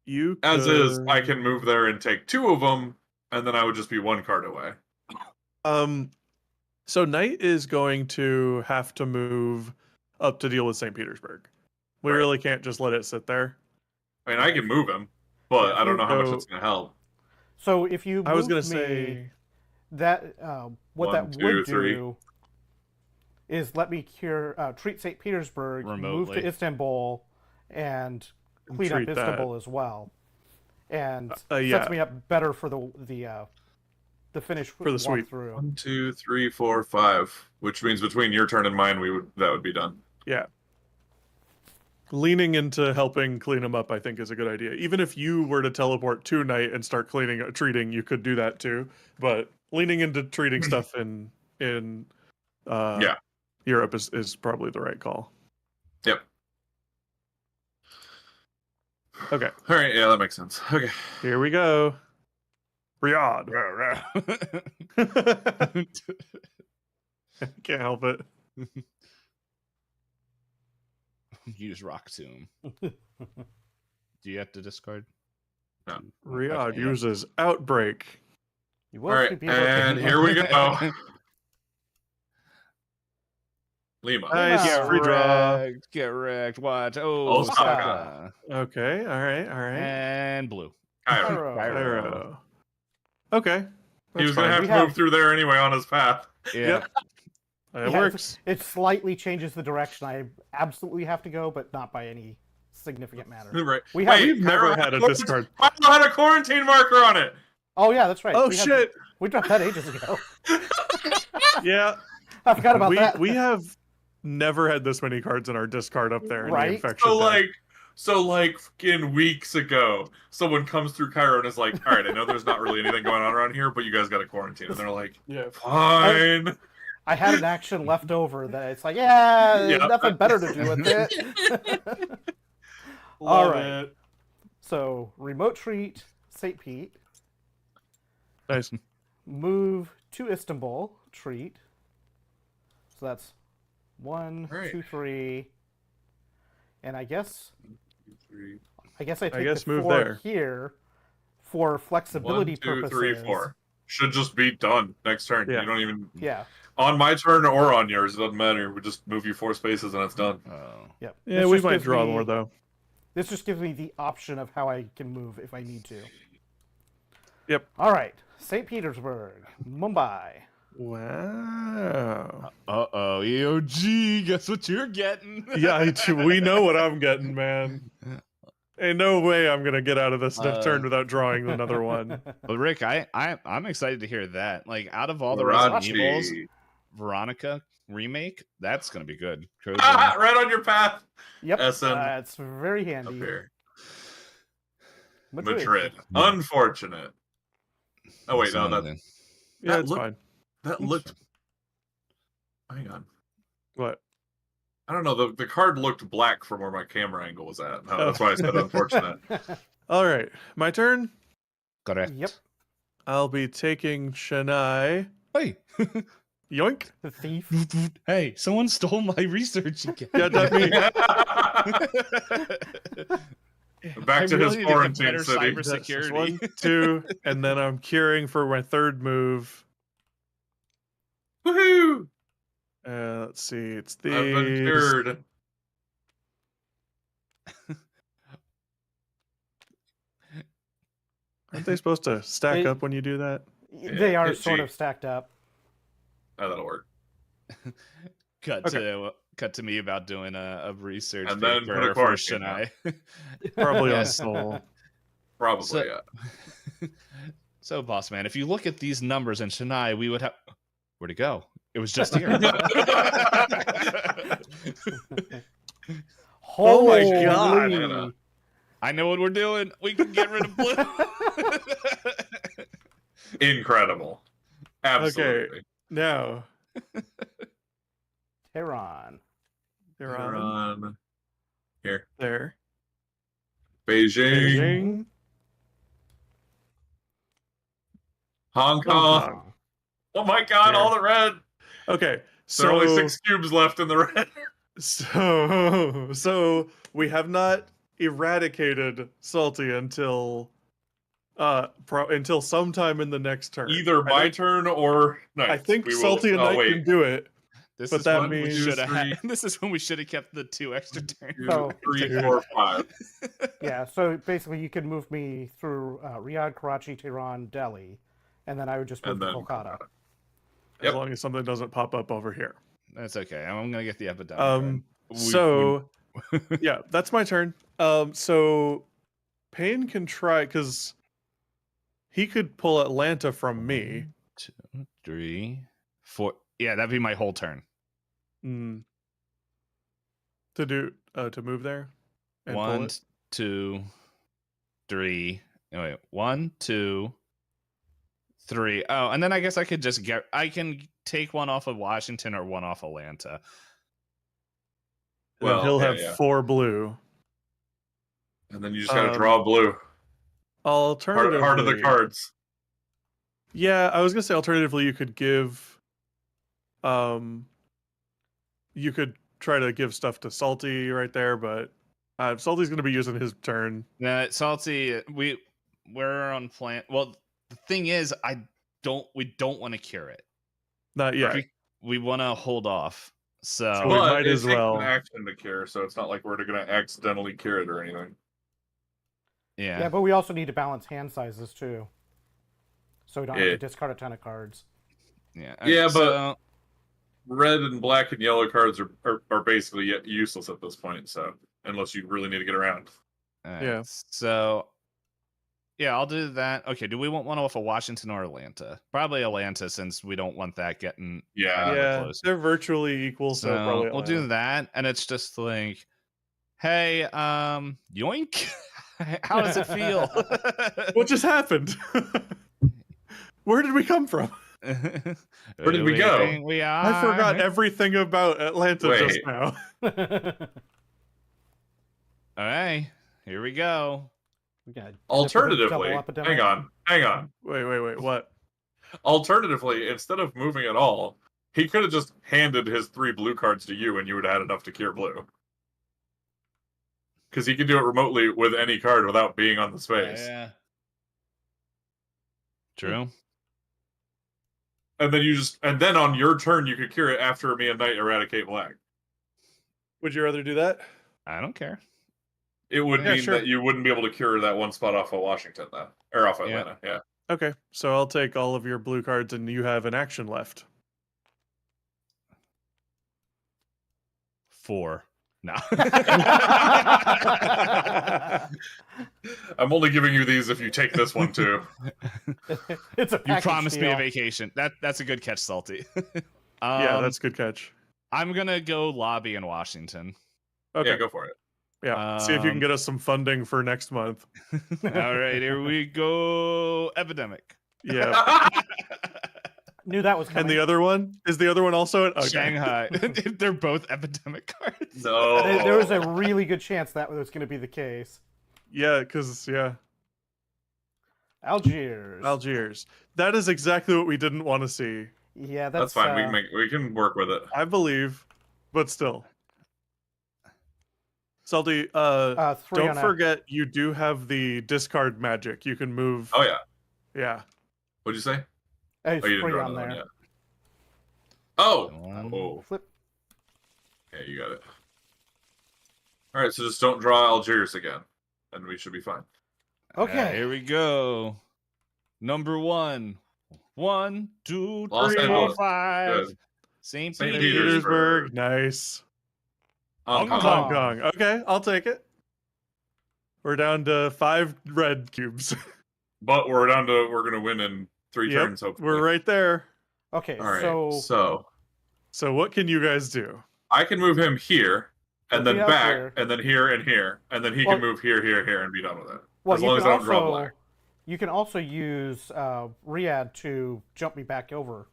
You as is, could- I can move there and take 2 of them, and then I would just be 1 card away. So Knight is going to have to move up to deal with St. Petersburg. We Right. really can't just let it sit there. I mean, I can move him, but Yeah, I don't know how much so- it's going to help. So, if you I was moved gonna me, say that what 1, that 2, would 3. do is let me treat St. Petersburg, move Remotely. to Istanbul, and clean up treat that. Istanbul as well, and yeah. sets me up better for the finish For the sweep. walkthrough. 1, 2, 3, 4, 5, which means between your turn and mine, that would be done. Yeah. Leaning into helping clean them up, I think, is a good idea. Even if you were to teleport to Knight and start treating, you could do that too. But leaning into treating stuff in Europe is probably the right call. Yep. Okay, All right, yeah, that makes sense. Okay. here we go. Riyadh. Can't help it. Use Rock Tomb. Do you have to discard? No. Riyadh Okay, yeah. uses Outbreak. You All will right, be able to- and here we go. Lima. Nice. Yeah. Free draw. Get wrecked. What? Oh, Osaka. Okay, all right. And blue. Cairo. Cairo. Okay. He was that's going to have We to have- move through there anyway on his path. Yeah. It Yeah, works. It slightly changes the direction I absolutely have to go, but not by any significant manner. Right. We have- We've never Cairo had a quarantine- discard. Cairo had a quarantine marker on it. Oh yeah, that's right. Oh We had- shit! we dropped that ages ago. Yeah, I forgot about that. we have never had this many cards in our discard up there. In Right? the infection So deck. like So, like, fucking weeks ago, someone comes through Cairo and is like, all right, I know there's not really anything going on around here, but you guys got to quarantine. And they're like, Yeah. fine. I had an action left over that it's like, yeah, there's Yeah. nothing better to do with it. All Love right. it. So, remote treat, St. Pete. Nice. Move to Istanbul, treat. So that's 1, Right. 2, 3. And I guess I take guess the move 4 there. here for flexibility 1, 2, purposes. 3, 4. Should just be done next turn. Yeah. You don't even Yeah. on my turn or on yours. It doesn't matter. We just move you 4 spaces and it's done. Oh. Yep. Yeah, This we just might gives draw me- more though. This just gives me the option of how I can move if I need to. Yep. All right. St. Petersburg, Mumbai. Wow. Uh-oh, EOG, guess what you're getting? Yeah, we know what I'm getting, man. Ain't no way I'm gonna get out of this turn without drawing another one. But Rick, I'm excited to hear that. Like, out of all the Resident Evils, Raji. Veronica remake, that's gonna be good. Right on your path. Yep. SN. It's very Up handy. here. Madrid. Madrid. Unfortunate. Oh wait, no, that Yeah, That it's look- fine. that looked. Hang on. What? I don't know. The card looked black from where my camera angle was at. No, that's why I said unfortunate. All right, my turn. Correct. Yep. I'll be taking Chennai. Hey, Yoink. The thief. hey, someone stole my research again. Yeah, not me. Back I to really his need to get quarantine better city. cyber That's security. 1, 2, and then I'm curing for my third move. Woohoo! Let's see, it's I've been these. cured. Aren't they supposed to stack They- up when you do that? They are hit sort G. of stacked up. Oh, that'll work. Cut to me about doing a research And then put a paper for quarantine Chennai. Probably on Yes. Soul. Probably, So- yeah. So, boss man, if you look at these numbers in Chennai, we would have. Where'd it go? It was just here. Oh my Holy. God. I know what we're doing. We can get rid of blue. Incredible. Absolutely. Now, Tehran. they're on Iran. Here. there. Beijing. Beijing. Hong Hong Kong. Kong. Oh my god, Here. all the red. Okay, There so are only 6 cubes left in the red. so we have not eradicated Salty until until sometime in the next turn. Either I my think- turn or Knight. I think We will- Salty and oh, Knight wait. can do it. This But is that when we means- should have. Three. This is when we should have kept the 2 extra turns. 2, So- 3, 4, 5. Yeah, so basically you can move me through Riyadh, Karachi, Tehran, Delhi, and then I would just move And to then Kolkata. As Yep. long as something doesn't pop up over here. That's okay. I'm gonna get the epidemic. So yeah, that's my turn. So Payne can try because he could pull Atlanta from me. 2, 3, 4. Yeah, that'd be my whole turn. Mm. To move there. And pull 1, it. 2, 3. No, wait. 1, 2, 3. Oh, and then I guess I could just get. I can take one off of Washington or one off Atlanta. And then Well, he'll yeah, have yeah. 4 blue. And then you just gotta draw blue. Alternatively, Heart of the cards. Yeah, I was gonna say alternatively you could give you could try to give stuff to Salty right there, but Salty's gonna be using his turn. Now, Salty, we're on plan. Well, the thing is, we don't want to cure it. Not yet. Right. We want to hold off. So we But might it as takes well. an action to cure, so it's not like we're gonna accidentally cure it or anything. Yeah, but we also need to balance hand sizes too. So we don't have Yeah. to discard a ton of cards. yeah, Yeah, but- so, Red and black and yellow cards are basically useless at this point, so unless you really need to get around. alright, Yeah. So yeah, I'll do that. Okay, do we want one off of Washington or Atlanta? Probably Atlanta, since we don't want that getting Yeah. the Yeah, close. they're virtually equal, so, So probably we'll do Atlanta. that, and it's just like Hey, yoink. How does it feel? What just happened? Where did we come from? Where did we go? We are. I forgot everything about Atlanta just Wait. now. All right, here we go. We got Alternatively, double epidemic. hang on. Wait, what? Alternatively, instead of moving at all, he could have just handed his 3 blue cards to you and you would have had enough to cure blue. Because he can do it remotely with any card without being on the space. Yeah. True. And then on your turn you could cure it after me and Knight eradicate black. Would you rather do that? I don't care. It would Yeah, mean sure. that you wouldn't be able to cure that one spot off of Washington, though. Or off Yeah. Atlanta, yeah. Okay, so I'll take all of your blue cards and you have an action left. 4. No. I'm only giving you these if you take this one, too. It's a You package promised me a deal. vacation. That's a good catch, Salty. Yeah, that's a good catch. I'm gonna go lobby in Washington. Okay, Yeah, go for it. yeah. See if you can get us some funding for next month. All right, here we go. Epidemic. Yeah. Knew that was coming. And the other one? Is the other one also at Shanghai. They're both epidemic cards. No. There was a really good chance that was going to be the case. Yeah, because Algiers. That is exactly what we didn't want to see. Yeah, That's fine. We can work with it. I believe, but still. Salty, 3 don't on a- forget you do have the discard magic. You can move. Oh, yeah. Yeah. What'd you say? It's Oh, you didn't 3 draw on another there. one yet. Oh! One. Oh. Flip. Yeah, you got it. Alright, so just don't draw Algiers again. And we should be fine. Okay. Here we go. Number 1. 1, 2, Los 3, 4, Angeles. 5. Good. St. St. Petersburg. Nice. Hong Hong Kong. Hong Kong. Okay, I'll take it. We're down to 5 red cubes. But we're gonna win in 3 Yep, turns, hopefully. we're right there. Okay, Alright, so So what can you guys do? I can move him here, and He'll then be out back, here. and then here and here, and then he Well- can move here, and be done with it. well, as you long as can I don't draw also black. you can also use Riyadh to jump me back over.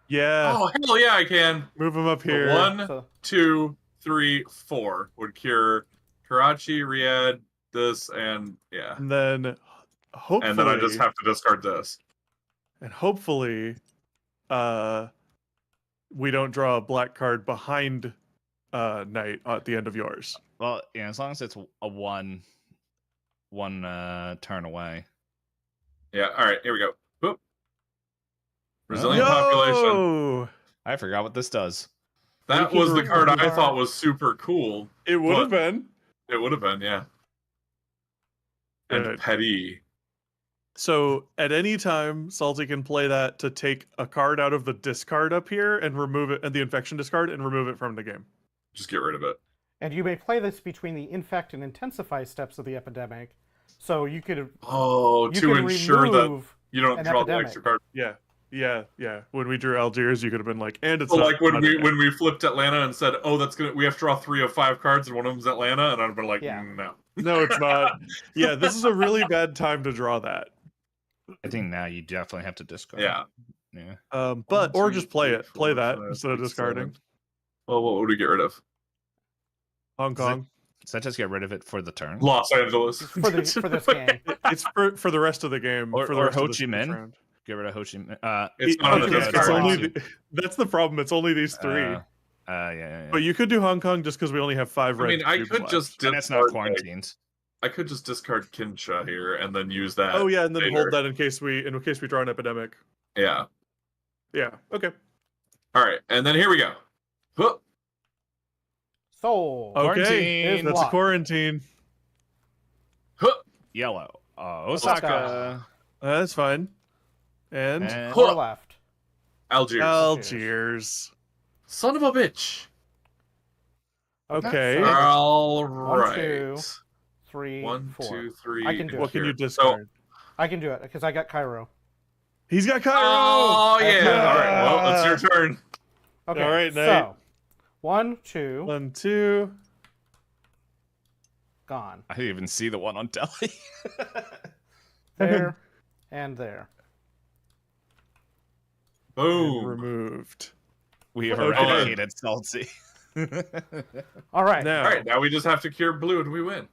Yeah, Oh hell yeah, I can. move him up So here. 1, So 2, 3, 4 would cure Karachi, Riyadh, this, and yeah. And then hopefully, And then I just have to discard this. and hopefully, we don't draw a black card behind Knight at the end of yours. Well, yeah, as long as it's a one turn away. Yeah, alright, here we go. Boop. Resilient Yo! population. I forgot what this does. That We was can the card I remove thought our- was super cool. It would have But- been. It would have been, yeah. And Good. petty. So at any time, Salty can play that to take a card out of the discard up here and remove it, and the infection discard, and remove it from the game. Just get rid of it. and you may play this between the infect and intensify steps of the epidemic. So you could Oh, you to can ensure that remove you don't an draw the epidemic. extra card. Yeah. When we drew Algiers, you could have been like, and it's So not like when not we flipped Atlanta and said, "Oh, we have to draw 3 of 5 cards, and one of them's Atlanta," and I'd been like, Yeah. "No." No, it's not. Yeah, this is a really bad time to draw that. I think now you definitely have to discard. Yeah. Yeah. But or 1, 2, just play 3, it. Play 4, that 5, instead of 6, discarding. 7. Well, what would we get rid of? Hong Kong. Does that just get rid of it for the turn? Los Angeles. for this game. It's for the rest of the game. Or- for the or rest of Ho this Chi Minh. round. Get rid of Ho Chi Minh. It's not on the It's discard. only that's the problem. It's only these 3. Yeah. But you could do Hong Kong just because we only have 5 I red mean, I cubes could left. just And that's not discard. quarantined. I could just discard Kincha here and then use that. Oh yeah, and then later. hold that in case we draw an epidemic. Yeah. Yeah. Okay. All right, and then here we go. Huh. Soul. Okay. Quarantine. That's a locked. quarantine. Huh. Yellow. Osaka. That's fine. And And Or left. Algiers. Algiers. Son of a bitch. Okay. That's All 1, right. 2, 3, 1, 4. 2, 3. I can do and What can you here. discard? I can do it because I got Cairo. He's got Cairo. Oh yeah. Yeah. All right. Well, it's your turn. Okay. All right, Nate. so 1, 2, 1, 2. gone. I didn't even see the one on Delhi. There and there. And Boom. removed. We have Okay. eradicated Salty. All right. Now, All right, now we just have to cure blue and we win.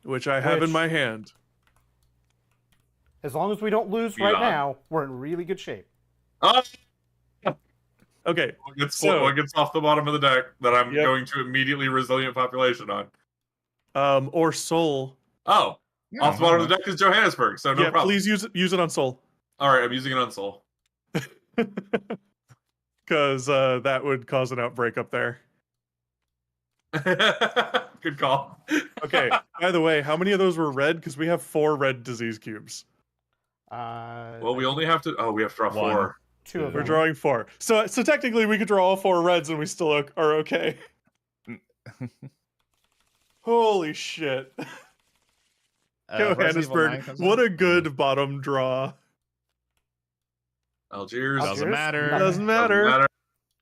which I have in Which- my hand. As long as we don't lose right Beyond. now, we're in really good shape. Oh, Okay, what gets off the bottom of the deck that I'm Yep. going to immediately resilient population on? or Soul. Oh, off the bottom of the deck is Johannesburg, so no Yeah, problem. please use it on Soul. All right, I'm using it on Soul. Because that would cause an outbreak up there. Good call. Okay, by the way, how many of those were red? Because we have 4 red disease cubes. Well, we only have to. Oh, we have to draw One. 4. 2 of We're them. drawing 4. So technically we could draw all 4 reds and we still are okay. Holy shit. Johannesburg, what a good bottom draw. Algiers. Algiers? Doesn't matter. Nothing. Doesn't matter.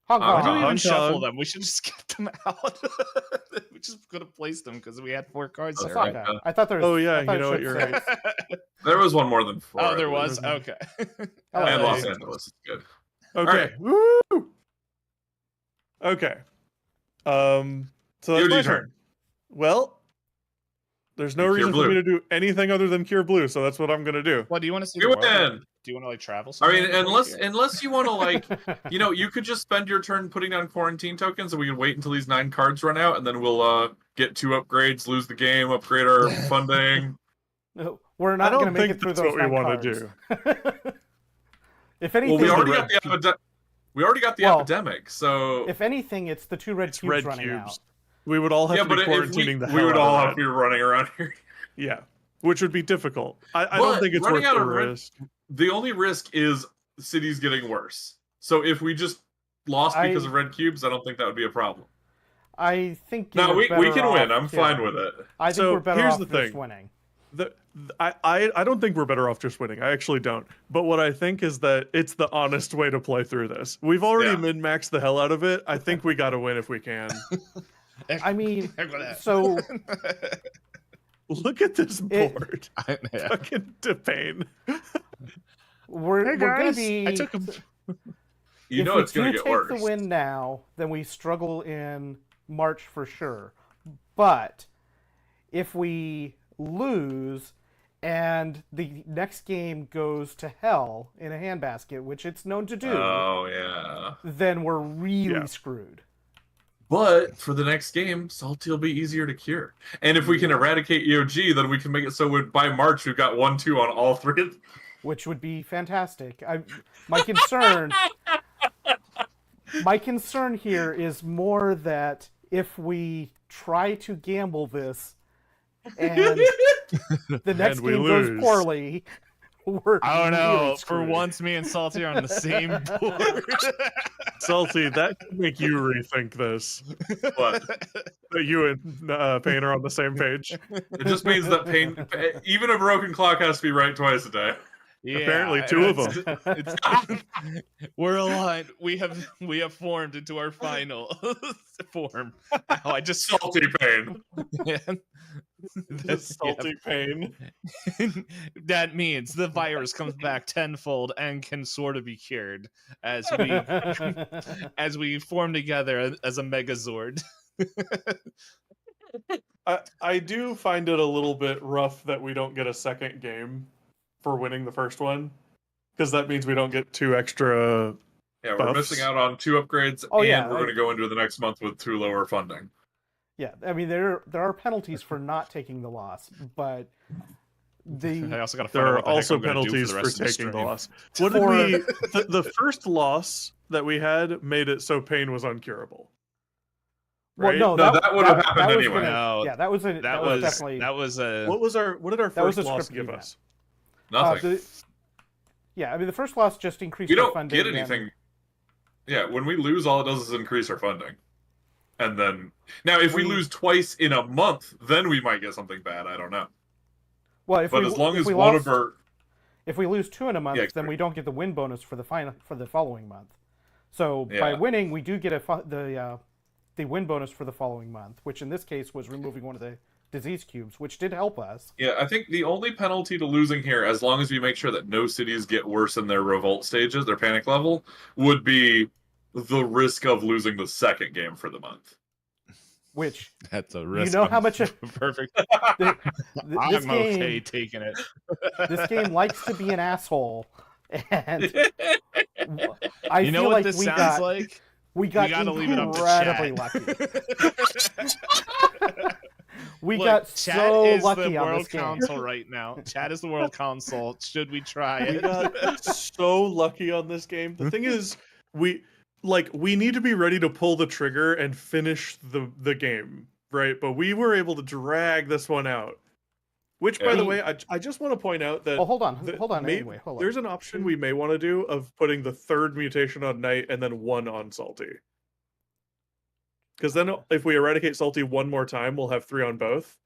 Hong Why Why Kong. do we even Hong shuffle Kong. them? We should just get them out. We just could have placed them because we had 4 cards there. Right. Osaka. I thought there was. Oh, yeah, I thought you know it what, said you're right. six. There was one more than 4. Oh, I there believe. was? Okay. And LA. Los Angeles is good. Okay. Woo! Okay. So that's Your my turn. turn. Well, there's no Cure reason for blue. me to do anything other than cure blue, so that's what I'm gonna do. What do you want to see? You the world? win. Do you want to like travel? I mean, somewhere before you unless you want to like, you could just spend your turn putting down quarantine tokens, and we can wait until these 9 cards run out, and then we'll get 2 upgrades, lose the game, upgrade our funding. No, we're I not don't going to make think it through that's those what we 9 want to cards. do. If anything, Well, we the already red got the we already got the Well, epidemic, so if anything, it's the 2 red It's cubes red running cubes. out. We would all have yeah, to be but if quarantining the hell we would out all of have red. to be running around here. Yeah, which would be difficult. I don't But think it's running worth out the of red- risk. The only risk is cities getting worse. So if we just lost because of red cubes, I don't think that would be a problem. I think No, you're we better can win. off I'm fine killing. with it. I think So, we're better here's off the just thing. winning. I don't think we're better off just winning. I actually don't. But what I think is that it's the honest way to play through this. We've already Yeah. min-maxed the hell out of it. I think we got to win if we can. I mean, get. so Look at this It- board. Yeah. Fucking pain. we're going to be. I took a. You if know we it's going do to get take worse. the win now, then we struggle in March for sure. But if we lose and the next game goes to hell in a handbasket, which it's known to do, Oh yeah. then we're really Yeah. screwed. But for the next game, Salty will be easier to cure. And if we can eradicate EOG, then we can make it so by March we've got 1-2 on all 3 of them. Which would be fantastic. My concern here is more that if we try to gamble this and the next And we game goes lose. poorly, we're I don't really know. For screwed. once, me and Salty are on the same board. Salty, that could make you rethink this. But That you and Payne are on the same page. it just means that even a broken clock has to be right twice a day. Yeah, Apparently 2 of it's- them. it's- we're aligned. We have formed into our final form. Ow, I just Salty pain. Salty pain. That means the virus comes back tenfold and can sort of be cured as we form together as a Megazord. I do find it a little bit rough that we don't get a second game for winning the first one, because that means we don't get 2 extra. Yeah, we're Buffs. missing out on 2 upgrades, Oh, and yeah, we're going to go into the next month with 2 lower funding. Yeah, I mean there are penalties for not taking the loss, but I also got to There find out are what the heck also I'm gonna do penalties the for rest of the taking the stream. loss. What did For- we? The first loss that we had made it so pain was uncurable. well, Right? no, No, that would have happened was anyway. No, yeah, that was definitely that was a What did our That was first a loss scripted give event. us? Nothing. Yeah, I mean the first loss just increased We our don't funding. get and- anything. Yeah, when we lose, all it does is increase our funding. And then now, if we lose twice in a month, then we might get something bad. I don't know. Well, if But we, as long if as we one lost, of our if we lose 2 in a month, Yeah, then we don't get the win bonus for the following month. So by Yeah. winning, we do get the win bonus for the following month, which in this case was removing one of the disease cubes, which did help us. Yeah, I think the only penalty to losing here, as long as we make sure that no cities get worse in their revolt stages, their panic level, would be the risk of losing the second game for the month. Which That's a risk. you know how much perfect. this I'm game okay taking it. this game likes to be an asshole, and I You know feel what like this we sounds got like? we got gotta leave it up to incredibly chat. lucky. We Look, got chat so is lucky the on world this game. console right now. Chat is the world console. Should we try We it? got so lucky on this game. The thing is, we need to be ready to pull the trigger and finish the game, right? But we were able to drag this one out. Which, by the way, I just want to point out that. Oh, hold on. Anyway, Hold on. there's an option we may want to do of putting the third mutation on Knight and then one on Salty. Because then, if we eradicate Salty one more time, we'll have 3 on both.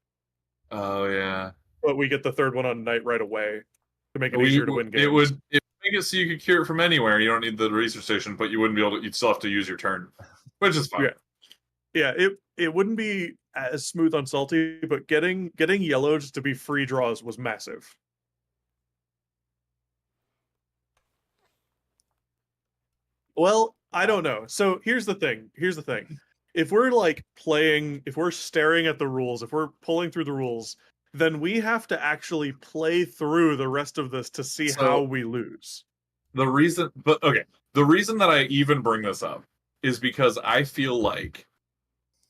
Oh yeah. But we get the third one on Knight right away to make it easier to win games. It would make it so you could cure it from anywhere. You don't need the research station, but you wouldn't be able to. You'd still have to use your turn, which is fine. Yeah. It wouldn't be as smooth on Salty, but getting yellow just to be free draws was massive. Well, I don't know. So here's the thing. If we're if we're staring at the rules, if we're pulling through the rules, then we have to actually play through the rest of this to see how we lose. The reason that I even bring this up is because I feel like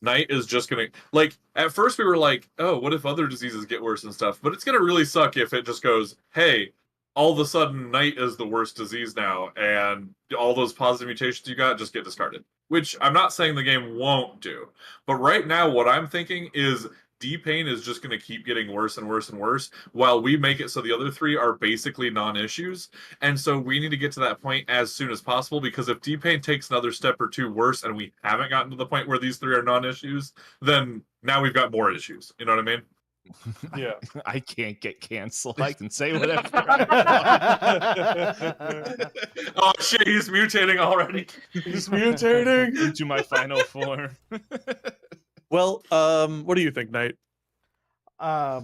Knight is just gonna, like, at first we were like, oh, what if other diseases get worse and stuff? But it's gonna really suck if it just goes, hey, all of a sudden Knight is the worst disease now, and all those positive mutations you got just get discarded. Which I'm not saying the game won't do. But right now what I'm thinking is D-Pain is just going to keep getting worse and worse and worse while we make it so the other 3 are basically non-issues. And so we need to get to that point as soon as possible, because if D-Pain takes another step or 2 worse and we haven't gotten to the point where these 3 are non-issues, then now we've got more issues. You know what I mean? Yeah. I can't get canceled. I can say whatever. Oh shit, he's mutating already. He's mutating into my final form. Well, what do you think, Knight? I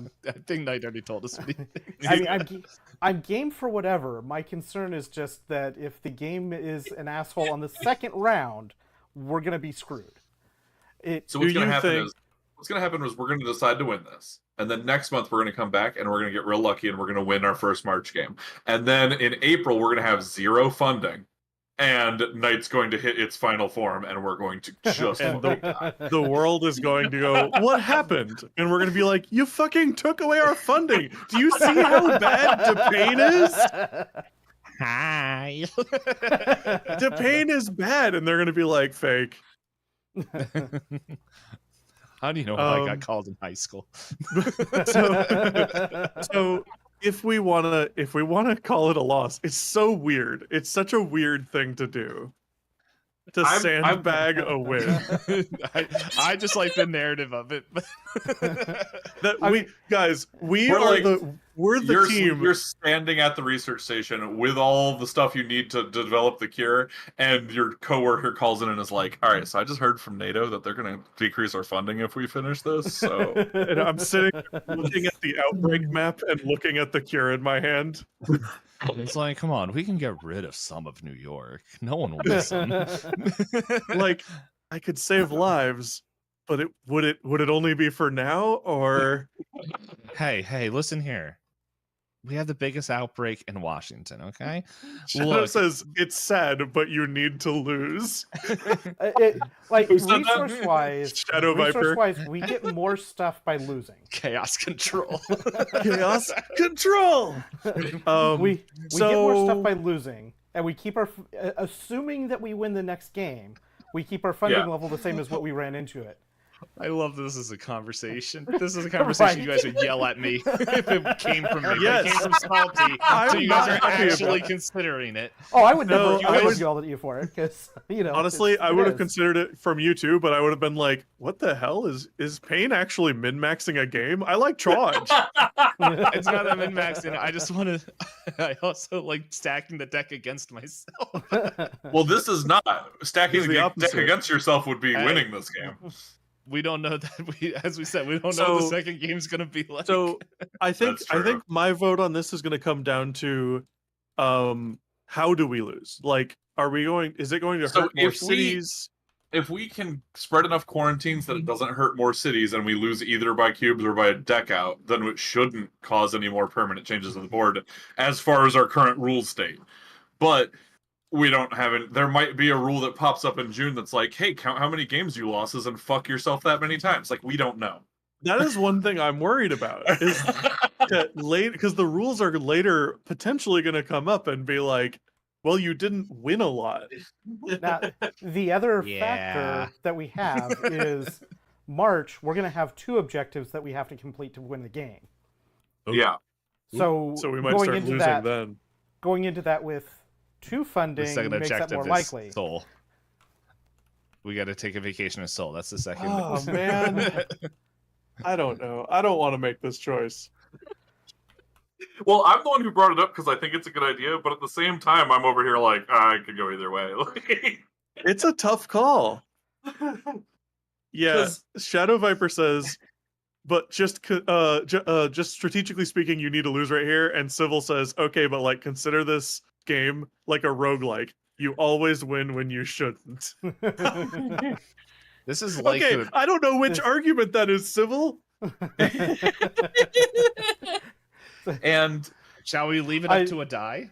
think Knight already told us. I mean, I'm game for whatever. My concern is just that if the game is an asshole on the second round, we're gonna be screwed. So what's gonna happen is we're gonna decide to win this, and then next month we're gonna come back and we're gonna get real lucky and we're gonna win our first March game, and then in April we're gonna have 0 funding, and Knight's going to hit its final form, and we're going to just and the world is going to go, what happened? And we're going to be like, you fucking took away our funding. Do you see how bad Depain is? Hi. Depain is bad. And they're going to be like, fake. How do you know what I got called in high school? So if we wanna call it a loss, it's so weird. It's such a weird thing to do. To sandbag a win. I just like the narrative of it. We're the team. You're standing at the research station with all the stuff you need to develop the cure, and your coworker calls in and is like, all right, so I just heard from NATO that they're going to decrease our funding if we finish this. So and I'm sitting looking at the outbreak map and looking at the cure in my hand. It's like, come on, we can get rid of some of New York. No one will miss them. Like, I could save lives, but would it only be for now, or? Hey, listen here. We have the biggest outbreak in Washington, okay? Shadow says, it's sad, but you need to lose. Resource-wise, Shadow Viper. we get more stuff by losing. Chaos control. Chaos control! We get more stuff by losing, and we keep our... assuming that we win the next game, we keep our funding level the same as what we ran into it. I love this as a conversation. This is a conversation you guys would yell at me if it came from me. Yes. It came from Salty, so you guys are actually considering it. Oh, I would never I would yell at you for it, because, honestly, I would have considered it from you too, but I would have been like, what the hell? Is Pain actually min-maxing a game? I like Charge. It's not that min-maxing. I just want to... I also like stacking the deck against myself. Well, this is not. Stacking It's the the deck opposite. against yourself would be winning this game. we don't know that as we said, we don't know what the So- second game's gonna be like. So I think That's true. my vote on this is going to come down to, how do we lose? Like, is it going to So hurt more if we- cities? If we can spread enough quarantines that it doesn't hurt more cities and we lose either by cubes or by a deck out, then it shouldn't cause any more permanent changes to the board as far as our current rules state. But we don't have it. There might be a rule that pops up in June that's like, hey, count how many games you lost and fuck yourself that many times. Like, we don't know. That is one thing I'm worried about. Is that late, because the rules are later potentially going to come up and be like, well, you didn't win a lot. Now, the other Yeah. factor that we have is March. We're going to have 2 objectives that we have to complete to win the game. Yeah. So, So we might going start into losing that, then. going into that with 2 The funding second makes that objective more is likely. Seoul. We got to take a vacation of Seoul. That's the second. Oh, man. I don't know. I don't want to make this choice. Well, I'm the one who brought it up because I think it's a good idea, but at the same time, I'm over here like, I could go either way. It's a tough call. Yeah, 'Cause- Shadow Viper says, but just strategically speaking, you need to lose right here. And Civil says, okay, but like consider this game like a roguelike. You always win when you shouldn't. This is like Okay, I don't know which argument that is, Civil. And shall we leave it up to a die?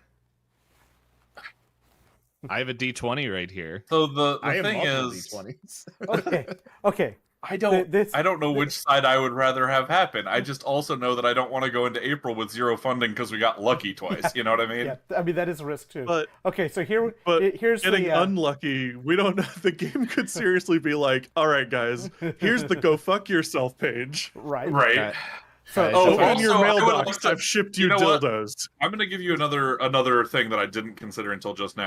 I have a D20 right here. so the I have thing multiple is, D20s. Okay. I don't This- know which side I would rather have happen. I just also know that I don't want to go into April with 0 funding because we got lucky twice. You know what I mean? Yeah, I mean that is a risk too. But Okay, so but here's getting the unlucky, we don't know. The game could seriously be like, all right, guys, here's the go fuck yourself page. right. Right. Okay. So, Okay, Oh, Open also, your I would've mailbox. looked at- I've shipped you you know what? dildos. I'm going to give you another thing that I didn't consider until just now.